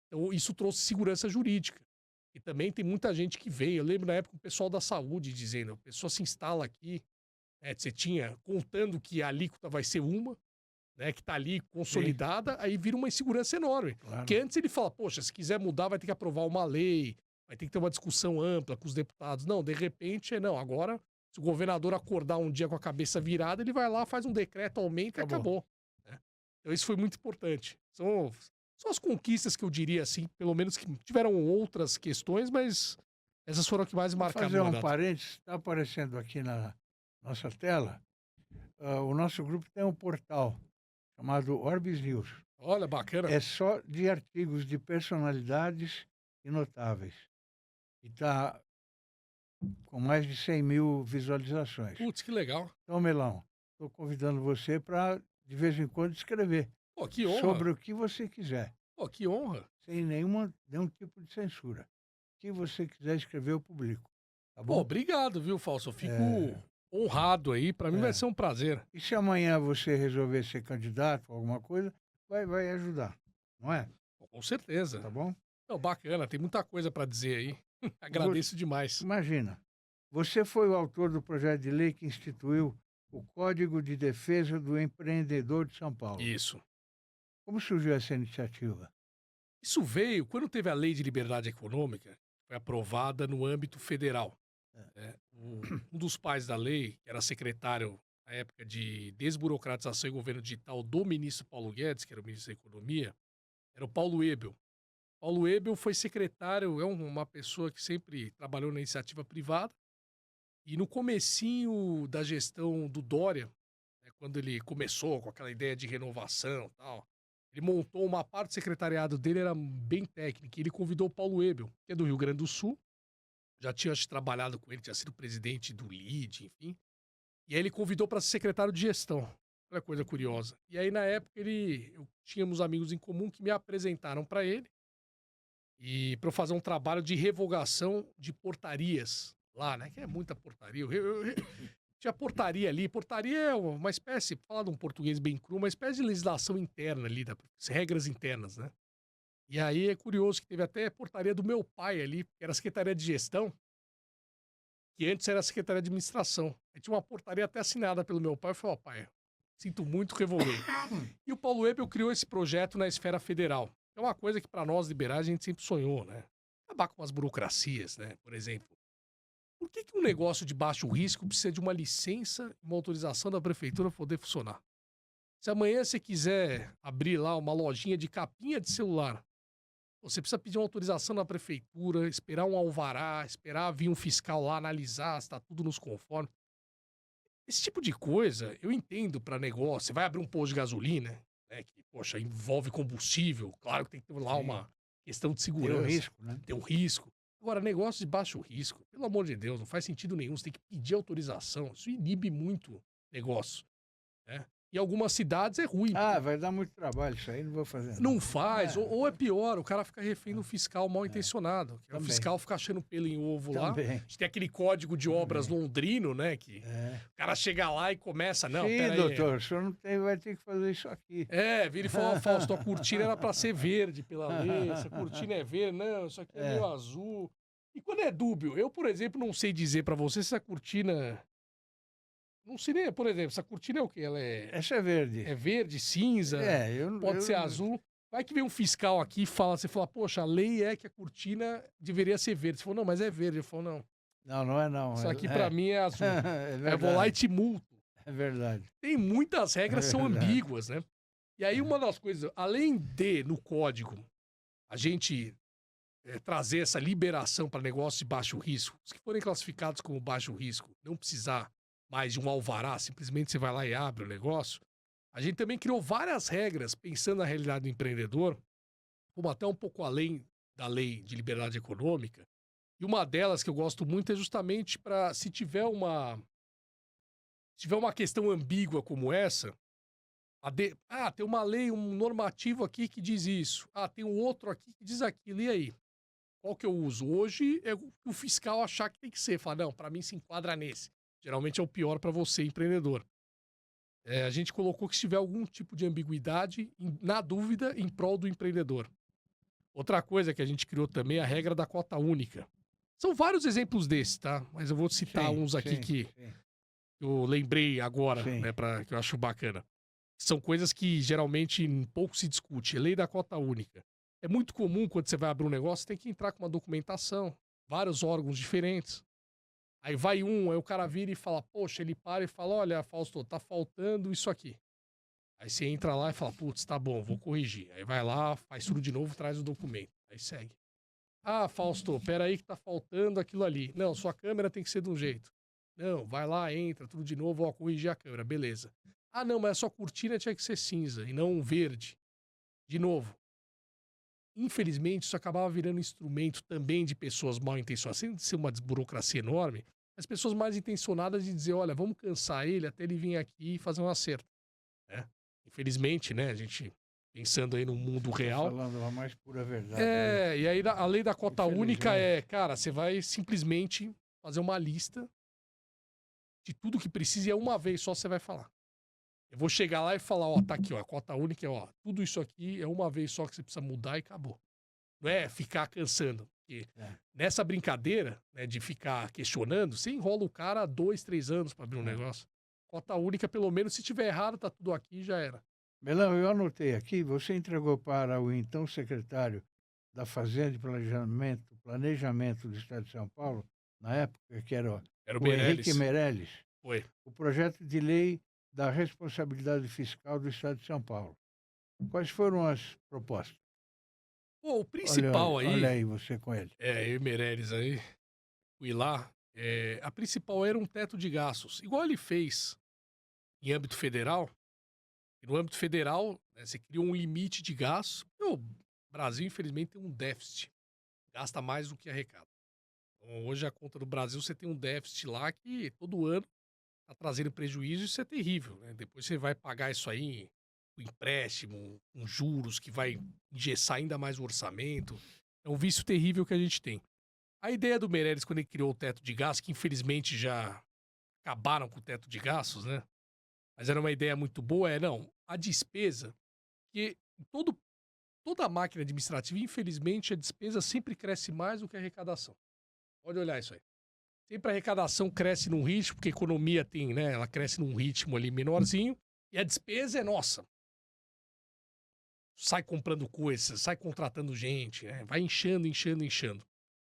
Então, isso trouxe segurança jurídica. E também tem muita gente que veio. Eu lembro na época o pessoal da saúde dizendo, a pessoa se instala aqui, você tinha, contando que a alíquota vai ser uma, né, que tá ali consolidada, aí vira uma insegurança enorme. Claro. Porque antes ele fala, poxa, se quiser mudar vai ter que aprovar uma lei, vai ter que ter uma discussão ampla com os deputados. Não, de repente, não. Agora, se o governador acordar um dia com a cabeça virada, ele vai lá, faz um decreto, aumenta e acabou. Né? Então isso foi muito importante. São as conquistas que eu diria assim, pelo menos que tiveram outras questões, mas essas foram as que mais Vou marcaram fazer o um mandato. parênteses, está aparecendo aqui na nossa tela. O nosso grupo tem um portal chamado Orbis News. Olha, bacana. É só de artigos de personalidades e notáveis. E está com mais de 100 mil visualizações. Putz, que legal. Então, Melão, estou convidando você para, de vez em quando, escrever Pô, que honra. sobre o que você quiser, Pô, que honra. sem nenhum tipo de censura. O que você quiser escrever, eu publico. Tá Pô, bom? obrigado, viu, Falso? Eu fico honrado aí. Pra mim vai ser um prazer. E se amanhã você resolver ser candidato a alguma coisa, vai ajudar, não é? Com certeza. Tá bom? Não, bacana, tem muita coisa pra dizer aí. Agradeço demais. Imagina, você foi o autor do projeto de lei que instituiu o Código de Defesa do Empreendedor de São Paulo. Isso. Como surgiu essa iniciativa? Isso veio quando teve a Lei de Liberdade Econômica, foi aprovada no âmbito federal. Né? Um dos pais da lei, que era secretário na época de desburocratização e governo digital do ministro Paulo Guedes, que era o ministro da Economia, era o Paulo Ebel. Paulo Ebel foi secretário, é uma pessoa que sempre trabalhou na iniciativa privada, e no comecinho da gestão do Dória, né, quando ele começou com aquela ideia de renovação e tal, ele montou uma parte do secretariado dele, era bem técnica, e ele convidou o Paulo Ebel, que é do Rio Grande do Sul, já tinha acho, trabalhado com ele, tinha sido presidente do LIDE, enfim, e aí ele convidou para ser secretário de gestão. Olha coisa curiosa. E aí, na época, tínhamos amigos em comum que me apresentaram para ele, e para fazer um trabalho de revogação de portarias lá, né? Que é muita portaria. Tinha portaria ali. Portaria é uma espécie, falar de um português bem cru, uma espécie de legislação interna ali, regras internas, né? E aí é curioso que teve até portaria do meu pai ali, que era a Secretaria de Gestão, que antes era a Secretaria de Administração. Aí tinha uma portaria até assinada pelo meu pai. Eu falei, ó, pai, sinto muito, revoguei. E o Paulo Ebel criou esse projeto na esfera federal. É uma coisa que para nós liberais a gente sempre sonhou, né? Acabar com as burocracias, né? Por exemplo, por que um negócio de baixo risco precisa de uma licença e uma autorização da prefeitura para poder funcionar? Se amanhã você quiser abrir lá uma lojinha de capinha de celular, você precisa pedir uma autorização na prefeitura, esperar um alvará, esperar vir um fiscal lá analisar se está tudo nos conformes. Esse tipo de coisa eu entendo para negócio. Você vai abrir um posto de gasolina, né? Que, poxa, envolve combustível. Claro que tem que ter lá uma questão de segurança. Tem um risco, né? Tem um risco. Agora, negócio de baixo risco, pelo amor de Deus, não faz sentido nenhum. Você tem que pedir autorização. Isso inibe muito negócio, né? Em algumas cidades é ruim. Vai dar muito trabalho isso aí, não vou fazer. Não faz, ou é pior, o cara fica refém do fiscal mal intencionado. O fiscal fica achando pelo em ovo lá. A gente tem aquele código de obras londrino, né? Que o cara chega lá e começa, não, Sim, peraí. doutor, o senhor não vai ter que fazer isso aqui. Vira e fala, Fausto, a cortina era pra ser verde pela lei, essa cortina é verde, não, isso aqui é meio azul. E quando é dúbio, eu, por exemplo, não sei dizer pra você se essa cortina... Não sei nem, por exemplo, essa cortina é o quê? Essa é verde. É verde, cinza, pode ser azul. Vai que vem um fiscal aqui e você fala, poxa, a lei é que a cortina deveria ser verde. Você falou, não, mas é verde. Ele falou, não. Não é não. Isso aqui pra mim é azul. Eu vou lá e te multo. É verdade. Tem muitas regras que são ambíguas, né? E aí uma das coisas, além de, no código, a gente trazer essa liberação para negócios de baixo risco, os que forem classificados como baixo risco, não precisar mais de um alvará, simplesmente você vai lá e abre o negócio. A gente também criou várias regras pensando na realidade do empreendedor, como até um pouco além da lei de liberdade econômica. E uma delas que eu gosto muito é justamente para, se tiver uma questão ambígua como essa, tem uma lei, um normativo aqui que diz isso. Tem um outro aqui que diz aquilo. E aí? Qual que eu uso? Hoje é o fiscal achar que tem que ser. Falar, não, para mim se enquadra nesse. Geralmente é o pior para você, empreendedor. A gente colocou que se tiver algum tipo de ambiguidade, na dúvida, em prol do empreendedor. Outra coisa que a gente criou também é a regra da cota única. São vários exemplos desses, tá? Mas eu vou citar uns aqui que eu lembrei agora, né, que eu acho bacana. São coisas que geralmente pouco se discute. Lei da cota única. É muito comum, quando você vai abrir um negócio, você tem que entrar com uma documentação, vários órgãos diferentes. Aí vai aí o cara vira e fala, poxa, ele para e fala, olha, Fausto, tá faltando isso aqui. Aí você entra lá e fala, putz, tá bom, vou corrigir. Aí vai lá, faz tudo de novo, traz o documento. Aí segue. Ah, Fausto, peraí que tá faltando aquilo ali. Não, sua câmera tem que ser de um jeito. Não, vai lá, entra, tudo de novo, ó, corrigir a câmera, beleza. Ah, não, mas a sua cortina tinha que ser cinza e não verde. De novo. Infelizmente, isso acabava virando instrumento também de pessoas mal intencionadas, sem ser uma desburocracia enorme, as pessoas mais intencionadas de dizer, olha, vamos cansar ele até ele vir aqui e fazer um acerto, né? Infelizmente, né, a gente pensando aí no mundo Tô real. falando a mais pura verdade. Né? E aí a lei da cota única Infelizmente. cara, você vai simplesmente fazer uma lista de tudo que precisa e é uma vez só você vai falar. Eu vou chegar lá e falar, ó, tá aqui, ó, a cota única é, ó, tudo isso aqui é uma vez só que você precisa mudar e acabou. Não é ficar cansando. Porque nessa brincadeira, né, de ficar questionando, você enrola o cara 2, 3 anos para abrir um negócio. Cota única, pelo menos, se tiver errado, tá tudo aqui, já era. Melão, eu anotei aqui, você entregou para o então secretário da Fazenda e Planejamento do Estado de São Paulo, na época, que era Era o o Henrique Meirelles. Meirelles, Foi. o projeto de lei da responsabilidade fiscal do Estado de São Paulo. Quais foram as propostas? Pô, o principal olha aí você com ele. eu e Meirelles aí, fui lá, a principal era um teto de gastos, igual ele fez em âmbito federal. E no âmbito federal, né, você cria um limite de gastos. O Brasil, infelizmente, tem um déficit. Gasta mais do que arrecada. Então, hoje, a conta do Brasil, você tem um déficit lá que todo ano tá trazendo prejuízo, isso é terrível, né? Depois você vai pagar isso aí com empréstimo, com juros, que vai engessar ainda mais o orçamento. É um vício terrível que a gente tem. A ideia do Meirelles, quando ele criou o teto de gastos, que infelizmente já acabaram com o teto de gastos, né? Mas era uma ideia muito boa, não, a despesa, que toda a máquina administrativa, infelizmente, a despesa sempre cresce mais do que a arrecadação. Pode olhar isso aí. Sempre a arrecadação cresce num ritmo, porque a economia tem, né? Ela cresce num ritmo ali menorzinho, e a despesa é nossa. Sai comprando coisas, sai contratando gente, né? Vai inchando, inchando, inchando.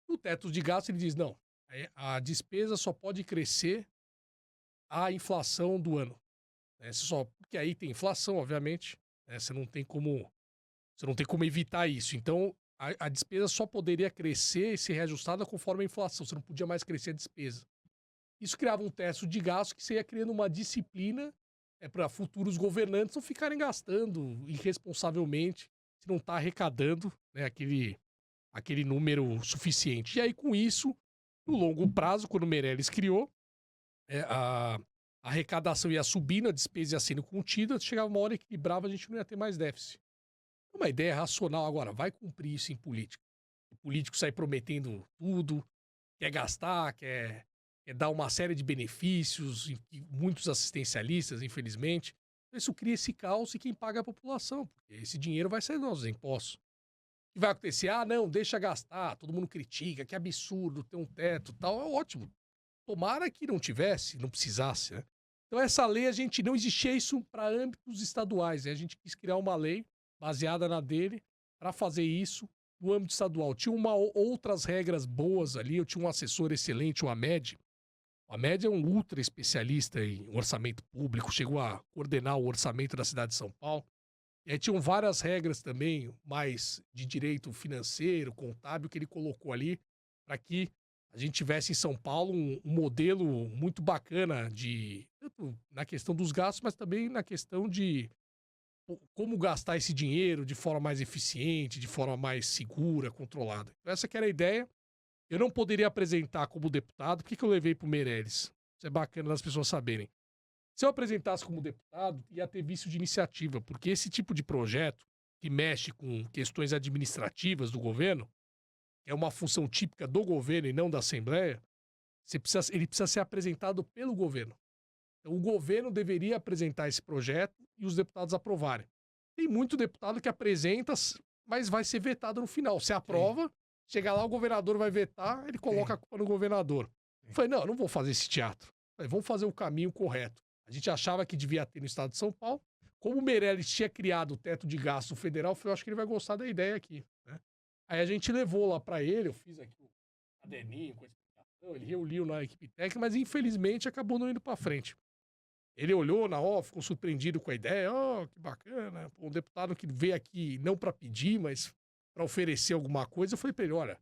O teto de gasto, ele diz, não, a despesa só pode crescer a inflação do ano. Né? Porque aí tem inflação, obviamente, né? Você não tem como evitar isso. Então, a despesa só poderia crescer e ser reajustada conforme a inflação. Você não podia mais crescer a despesa. Isso criava um teto de gasto que você ia criando uma disciplina para futuros governantes não ficarem gastando irresponsavelmente se não está arrecadando, né, aquele número suficiente. E aí, com isso, no longo prazo, quando o Meirelles criou, a arrecadação ia subindo, a despesa ia sendo contida, chegava uma hora que equilibrava, a gente não ia ter mais déficit. Uma ideia racional. Agora, vai cumprir isso em política. O político sai prometendo tudo, quer gastar, quer dar uma série de benefícios, muitos assistencialistas, infelizmente. Isso cria esse caos e quem paga é a população, porque esse dinheiro vai sair dos nossos impostos. O que vai acontecer? Ah, não, deixa gastar, todo mundo critica, que absurdo ter um teto tal. É ótimo. Tomara que não tivesse, não precisasse, né? Então, essa lei, a gente não existia isso para âmbitos estaduais, né? A gente quis criar uma lei baseada na dele para fazer isso no âmbito estadual. Tinha outras regras boas ali, eu tinha um assessor excelente, o Amed. O Amed é um ultra especialista em orçamento público, chegou a coordenar o orçamento da cidade de São Paulo. E aí tinham várias regras também, mais de direito financeiro, contábil, que ele colocou ali para que a gente tivesse em São Paulo um modelo muito bacana tanto na questão dos gastos, mas também na questão de como gastar esse dinheiro de forma mais eficiente, de forma mais segura, controlada. Então, essa que era a ideia. Eu não poderia apresentar como deputado. Por que eu levei para o Meirelles? Isso é bacana das pessoas saberem. Se eu apresentasse como deputado, ia ter vício de iniciativa, porque esse tipo de projeto que mexe com questões administrativas do governo, que é uma função típica do governo e não da Assembleia, ele precisa ser apresentado pelo governo. Então, o governo deveria apresentar esse projeto e os deputados aprovarem. Tem muito deputado que apresenta, mas vai ser vetado no final. Se aprova, chega lá, o governador vai vetar, ele coloca a culpa no governador. Eu falei, não vou fazer esse teatro. Falei, vamos fazer o caminho correto. A gente achava que devia ter no estado de São Paulo. Como o Meirelles tinha criado o teto de gasto federal, eu falei, eu acho que ele vai gostar da ideia aqui. Aí a gente levou lá pra ele, eu fiz aqui o caderninho com a explicação, ele reuniu na equipe técnica, mas infelizmente acabou não indo pra frente. Ele olhou na hora, ficou surpreendido com a ideia, ó, que bacana, pô, um deputado que veio aqui não pra pedir, mas pra oferecer alguma coisa, eu falei pra ele, olha,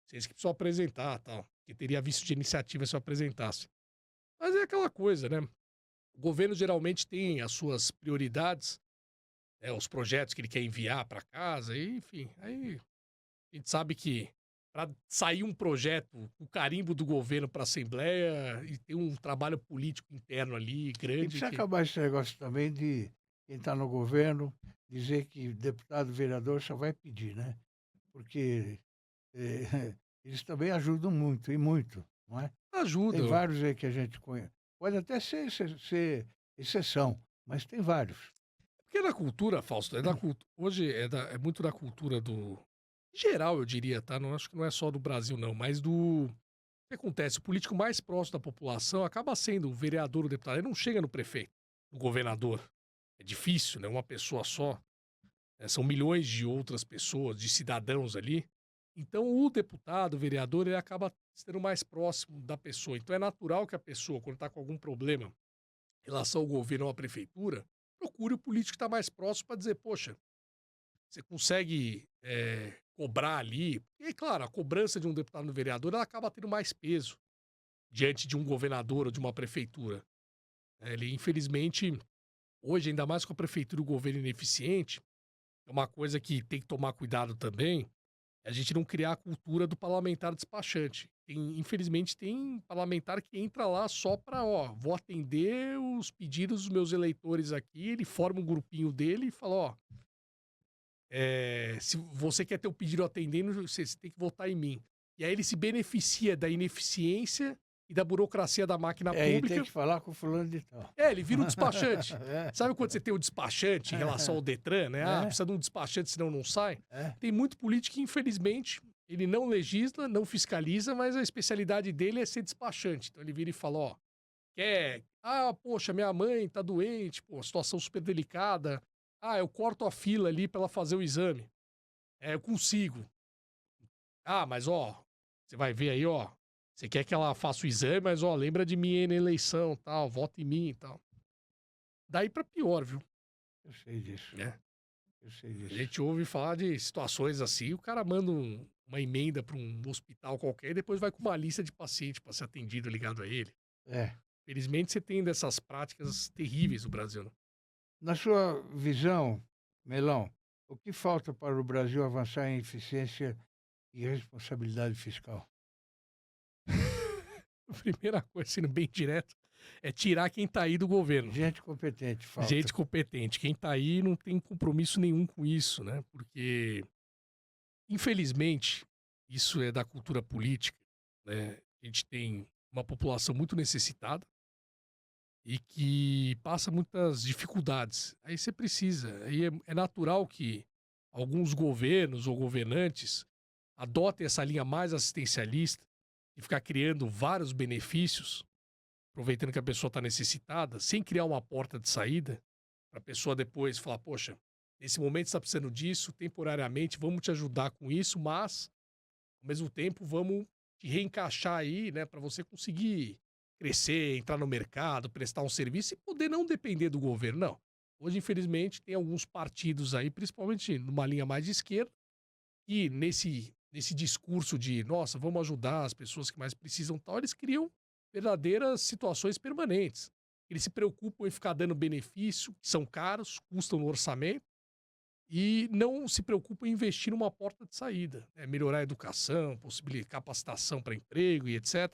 vocês que precisam apresentar, tal, que teria visto de iniciativa se eu apresentasse. Mas é aquela coisa, né? O governo geralmente tem as suas prioridades, os projetos que ele quer enviar para casa, e, enfim. Aí a gente sabe que para sair um projeto, o carimbo do governo para a Assembleia, e tem um trabalho político interno ali E grande precisa que. acabar esse negócio também de quem está no governo dizer que deputado, vereador só vai pedir, né? Porque eles também ajudam muito, e muito, não é? Tem Ajuda. vários aí que a gente conhece. Pode até ser exceção, mas tem vários. Porque na cultura, Fausto, hoje é muito da cultura do. Em geral, eu diria, tá? Não acho que não é só do Brasil, não, mas do. O que acontece? O político mais próximo da população acaba sendo o vereador, o deputado. Ele não chega no prefeito, no governador. É difícil, né? Uma pessoa só. São milhões de outras pessoas, de cidadãos ali. Então, o deputado, o vereador, ele acaba sendo mais próximo da pessoa. Então, é natural que a pessoa, quando está com algum problema em relação ao governo ou à prefeitura, procure o político que está mais próximo para dizer, poxa, você consegue cobrar ali. E, claro, a cobrança de um deputado e um vereador, ela acaba tendo mais peso diante de um governador ou de uma prefeitura. Ele, infelizmente, hoje, ainda mais com a prefeitura e o governo ineficiente, é uma coisa que tem que tomar cuidado também, é a gente não criar a cultura do parlamentar despachante. Infelizmente, tem parlamentar que entra lá só para, ó, vou atender os pedidos dos meus eleitores aqui, ele forma um grupinho dele e fala, ó, se você quer ter o pedido atendendo, você tem que votar em mim. E aí ele se beneficia da ineficiência e da burocracia da máquina E tem pública. que falar com o fulano de tal. Ele vira um despachante. Sabe quando você tem o despachante em relação ao Detran, né? Ah, É. precisa de um despachante, senão não sai. É. Tem muito político que, infelizmente, ele não legisla, não fiscaliza, mas a especialidade dele é ser despachante. Então ele vira e fala, ó, poxa, minha mãe tá doente, pô, situação super delicada. Ah, eu corto a fila ali pra ela fazer o exame. Eu consigo. Ah, mas ó, você vai ver aí, ó, você quer que ela faça o exame, mas ó, lembra de mim aí na eleição, tal, vota em mim e tal. Daí pra pior, viu? Eu sei disso. É. Eu sei A disso. gente ouve falar de situações assim, o cara manda uma emenda para um hospital qualquer e depois vai com uma lista de paciente para ser atendido ligado a ele. É. Felizmente você tem dessas práticas terríveis no Brasil, né? Na sua visão, Melão, o que falta para o Brasil avançar em eficiência e responsabilidade fiscal? A primeira coisa, sendo bem direto, é tirar quem tá aí do governo. Gente competente, falta. Gente competente. Quem tá aí não tem compromisso nenhum com isso, né? Porque, infelizmente, isso é da cultura política, né? A gente tem uma população muito necessitada e que passa muitas dificuldades. Aí você precisa, aí é natural que alguns governos ou governantes adotem essa linha mais assistencialista e ficar criando vários benefícios, aproveitando que a pessoa está necessitada, sem criar uma porta de saída, para a pessoa depois falar, poxa, nesse momento você está precisando disso, temporariamente, vamos te ajudar com isso, mas, ao mesmo tempo, vamos te reencaixar aí, né, para você conseguir crescer, entrar no mercado, prestar um serviço e poder não depender do governo, não. Hoje, infelizmente, tem alguns partidos aí, principalmente numa linha mais de esquerda, e nesse discurso de, nossa, vamos ajudar as pessoas que mais precisam, tal, eles criam verdadeiras situações permanentes. Eles se preocupam em ficar dando benefício, que são caros, custam no orçamento, e não se preocupam em investir numa porta de saída, né? Melhorar a educação, possibilitar capacitação para emprego e etc.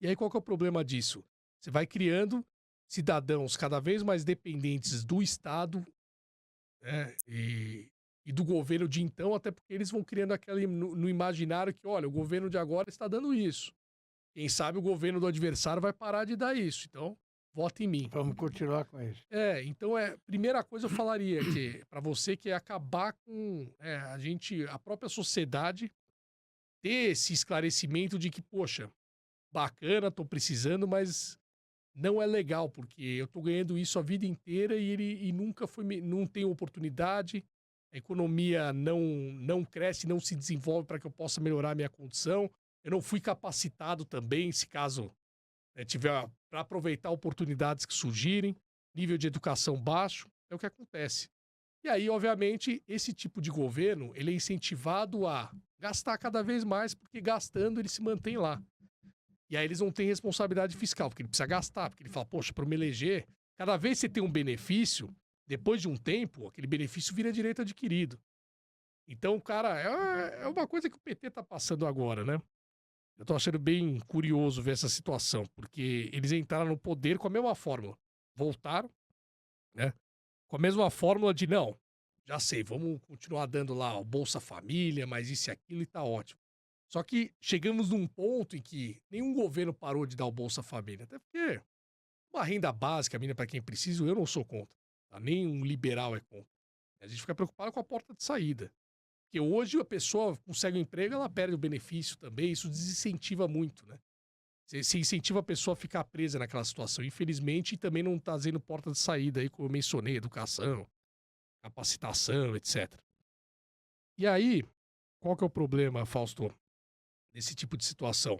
E aí qual que é o problema disso? Você vai criando cidadãos cada vez mais dependentes do Estado, né, e do governo de então, até porque eles vão criando aquele no imaginário que, olha, o governo de agora está dando isso. Quem sabe o governo do adversário vai parar de dar isso. Então, vota em mim. Vamos continuar com isso. Então, primeira coisa eu falaria que para você que é acabar com a própria sociedade ter esse esclarecimento de que, poxa, bacana, tô precisando, mas não é legal, porque eu tô ganhando isso a vida inteira e ele nunca foi, não tem oportunidade, a economia não cresce, não se desenvolve para que eu possa melhorar a minha condição. Eu não fui capacitado também, se caso tiver para aproveitar oportunidades que surgirem, nível de educação baixo, é o que acontece. E aí, obviamente, esse tipo de governo, ele é incentivado a gastar cada vez mais, porque gastando ele se mantém lá. E aí eles não têm responsabilidade fiscal, porque ele precisa gastar, porque ele fala, poxa, para eu me eleger, cada vez que você tem um benefício, depois de um tempo, aquele benefício vira direito adquirido. Então, cara, é uma coisa que o PT tá passando agora, né? Eu tô achando bem curioso ver essa situação, porque eles entraram no poder com a mesma fórmula. Voltaram, né? Com a mesma fórmula de, não, já sei, vamos continuar dando lá o Bolsa Família, mas isso e aquilo e tá ótimo. Só que chegamos num ponto em que nenhum governo parou de dar o Bolsa Família. Até porque uma renda básica, mina para quem precisa, eu não sou contra. Tá? Nem um liberal é contra. A gente fica preocupado com a porta de saída. Porque hoje a pessoa consegue um emprego, ela perde o benefício também, isso desincentiva muito, né? Você incentiva a pessoa a ficar presa naquela situação. Infelizmente, também não está trazendo porta de saída aí, como eu mencionei, educação, capacitação, etc. E aí, qual que é o problema, Fausto, nesse tipo de situação?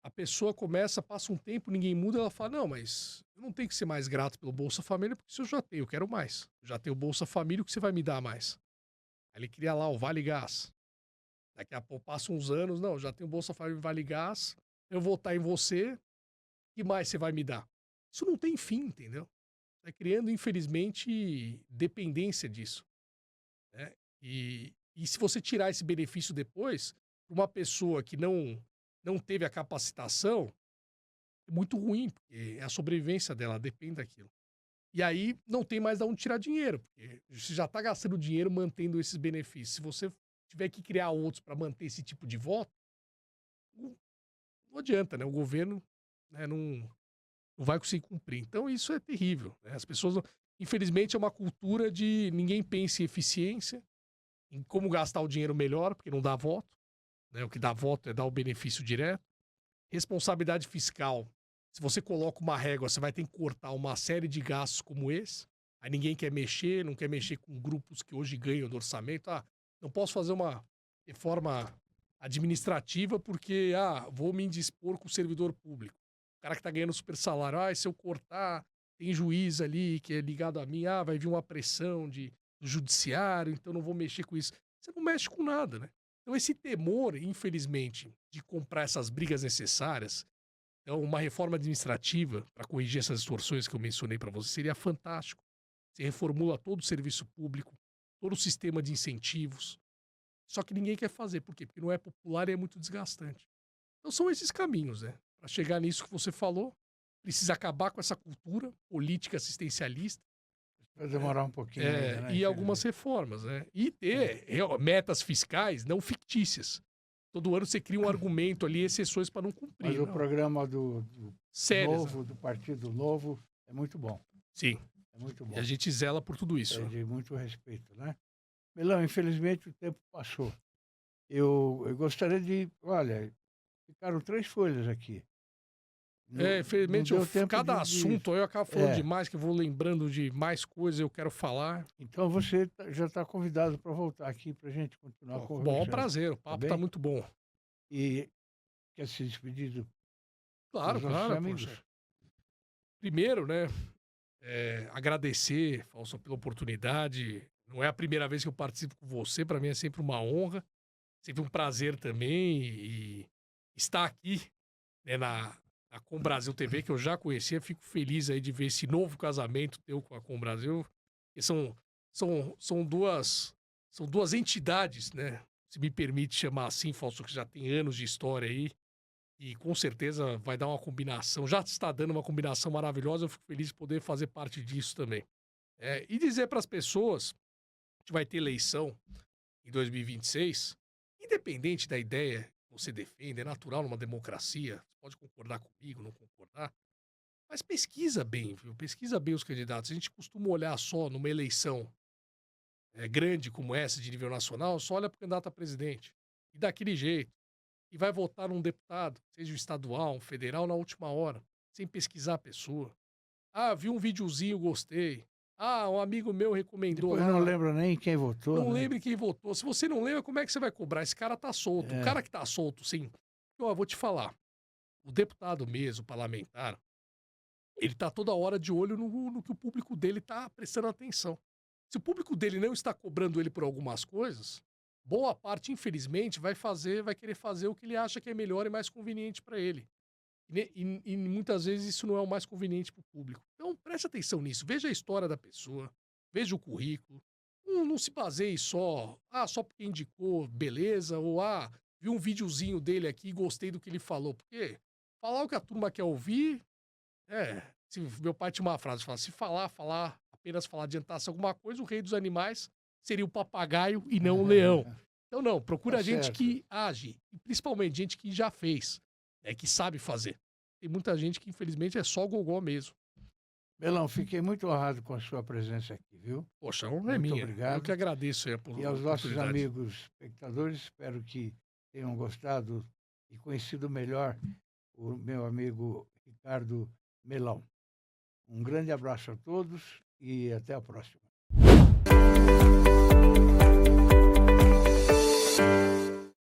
A pessoa começa, passa um tempo, ninguém muda, ela fala, não, mas eu não tenho que ser mais grato pelo Bolsa Família, porque isso eu já tenho, eu quero mais. Eu já tenho o Bolsa Família, o que você vai me dar mais? Aí ele cria lá o Vale Gás. Daqui a pouco passa uns anos, não, já tenho o Bolsa Família e Vale Gás, eu vou votar em você, o que mais você vai me dar? Isso não tem fim, entendeu? Vai criando, infelizmente, dependência disso, né? E se você tirar esse benefício depois, para uma pessoa que não teve a capacitação, é muito ruim, porque a sobrevivência dela depende daquilo. E aí não tem mais de onde tirar dinheiro, porque você já está gastando dinheiro mantendo esses benefícios. Se você tiver que criar outros para manter esse tipo de voto, não, não adianta, né? O governo, né, não vai conseguir cumprir. Então isso é terrível, né? As pessoas, infelizmente, é uma cultura de ninguém pensa em eficiência, em como gastar o dinheiro melhor, porque não dá voto, né? O que dá voto é dar o benefício direto. Responsabilidade fiscal. Se você coloca uma régua, você vai ter que cortar uma série de gastos como esse. Aí ninguém quer mexer, não quer mexer com grupos que hoje ganham do orçamento. Ah, não posso fazer uma reforma administrativa porque, vou me indispor com o servidor público. O cara que tá ganhando super salário, se eu cortar, tem juiz ali que é ligado a mim, vai vir uma pressão do judiciário, então não vou mexer com isso. Você não mexe com nada, né? Então, esse temor, infelizmente, de comprar essas brigas necessárias, então, uma reforma administrativa para corrigir essas distorções que eu mencionei para você seria fantástico. Você reformula todo o serviço público, todo o sistema de incentivos. Só que ninguém quer fazer. Por quê? Porque não é popular e é muito desgastante. Então, são esses caminhos, né? Para chegar nisso que você falou, precisa acabar com essa cultura política assistencialista. Vai demorar um pouquinho ainda, né? E algumas reformas, né? E ter metas fiscais não fictícias. Todo ano você cria um argumento ali, exceções para não cumprir. Mas o não. programa do Sérias, Novo, do Partido Novo, é muito bom. Sim. É muito bom. E a gente zela por tudo isso. É de muito respeito, né? Milão, infelizmente o tempo passou. Eu gostaria de... Olha, ficaram 3 folhas aqui. Infelizmente, não deu tempo cada de assunto eu acabo falando É. demais, que eu vou lembrando de mais coisas eu quero falar. Então você já está convidado para voltar aqui para a gente continuar conversando. Bom, prazer, o papo tá muito bom. E quer se despedir dos Claro, nossos amigos? Poxa. Primeiro, né, agradecer, Falso, pela oportunidade. Não é a primeira vez que eu participo com você, para mim é sempre uma honra, sempre um prazer também. E estar aqui, né, na Com Brasil TV, que eu já conhecia, fico feliz aí de ver esse novo casamento teu com a Com Brasil. Que são duas entidades, né? Se me permite chamar assim, Falso, que já tem anos de história aí. E com certeza vai dar uma combinação, já está dando uma combinação maravilhosa, eu fico feliz de poder fazer parte disso também. E dizer para as pessoas que vai ter eleição em 2026, independente da ideia que você defende, é natural numa democracia, você pode concordar comigo, não concordar, mas pesquisa bem, viu? Pesquisa bem os candidatos. A gente costuma olhar só numa eleição grande como essa, de nível nacional, só olha para o candidato a presidente. E daquele jeito. E vai votar num deputado, seja um estadual, um federal, na última hora, sem pesquisar a pessoa. Vi um videozinho, gostei. Ah, um amigo meu recomendou Depois não lá. lembro nem quem votou, Não né? lembre quem votou. Se você não lembra, como é que você vai cobrar? Esse cara tá solto. O É. cara que tá solto, sim. Ó, vou te falar. O deputado mesmo, parlamentar, ele tá toda hora de olho no que o público dele tá prestando atenção. Se o público dele não está cobrando ele por algumas coisas, boa parte, infelizmente, vai querer fazer o que ele acha que é melhor e mais conveniente para ele. E muitas vezes isso não é o mais conveniente para o público. Então preste atenção nisso, veja a história da pessoa, veja o currículo. Não se baseie só porque indicou, beleza, ou vi um videozinho dele aqui e gostei do que ele falou. Porque falar o que a turma quer ouvir, se meu pai tinha uma frase, fala, se apenas falar, adiantasse alguma coisa, o rei dos animais seria o papagaio e não o leão. Então não, Tá procura gente certo. que age, e principalmente gente que já fez, que sabe fazer. Tem muita gente que infelizmente é só gogó mesmo. Melão, fiquei muito honrado com a sua presença aqui, viu? Poxa, a honra é Muito minha. Eu obrigado. que agradeço aí a E aos nossos oportunidade. amigos espectadores, espero que tenham gostado e conhecido melhor o meu amigo Ricardo Melão. Um grande abraço a todos e até a próxima.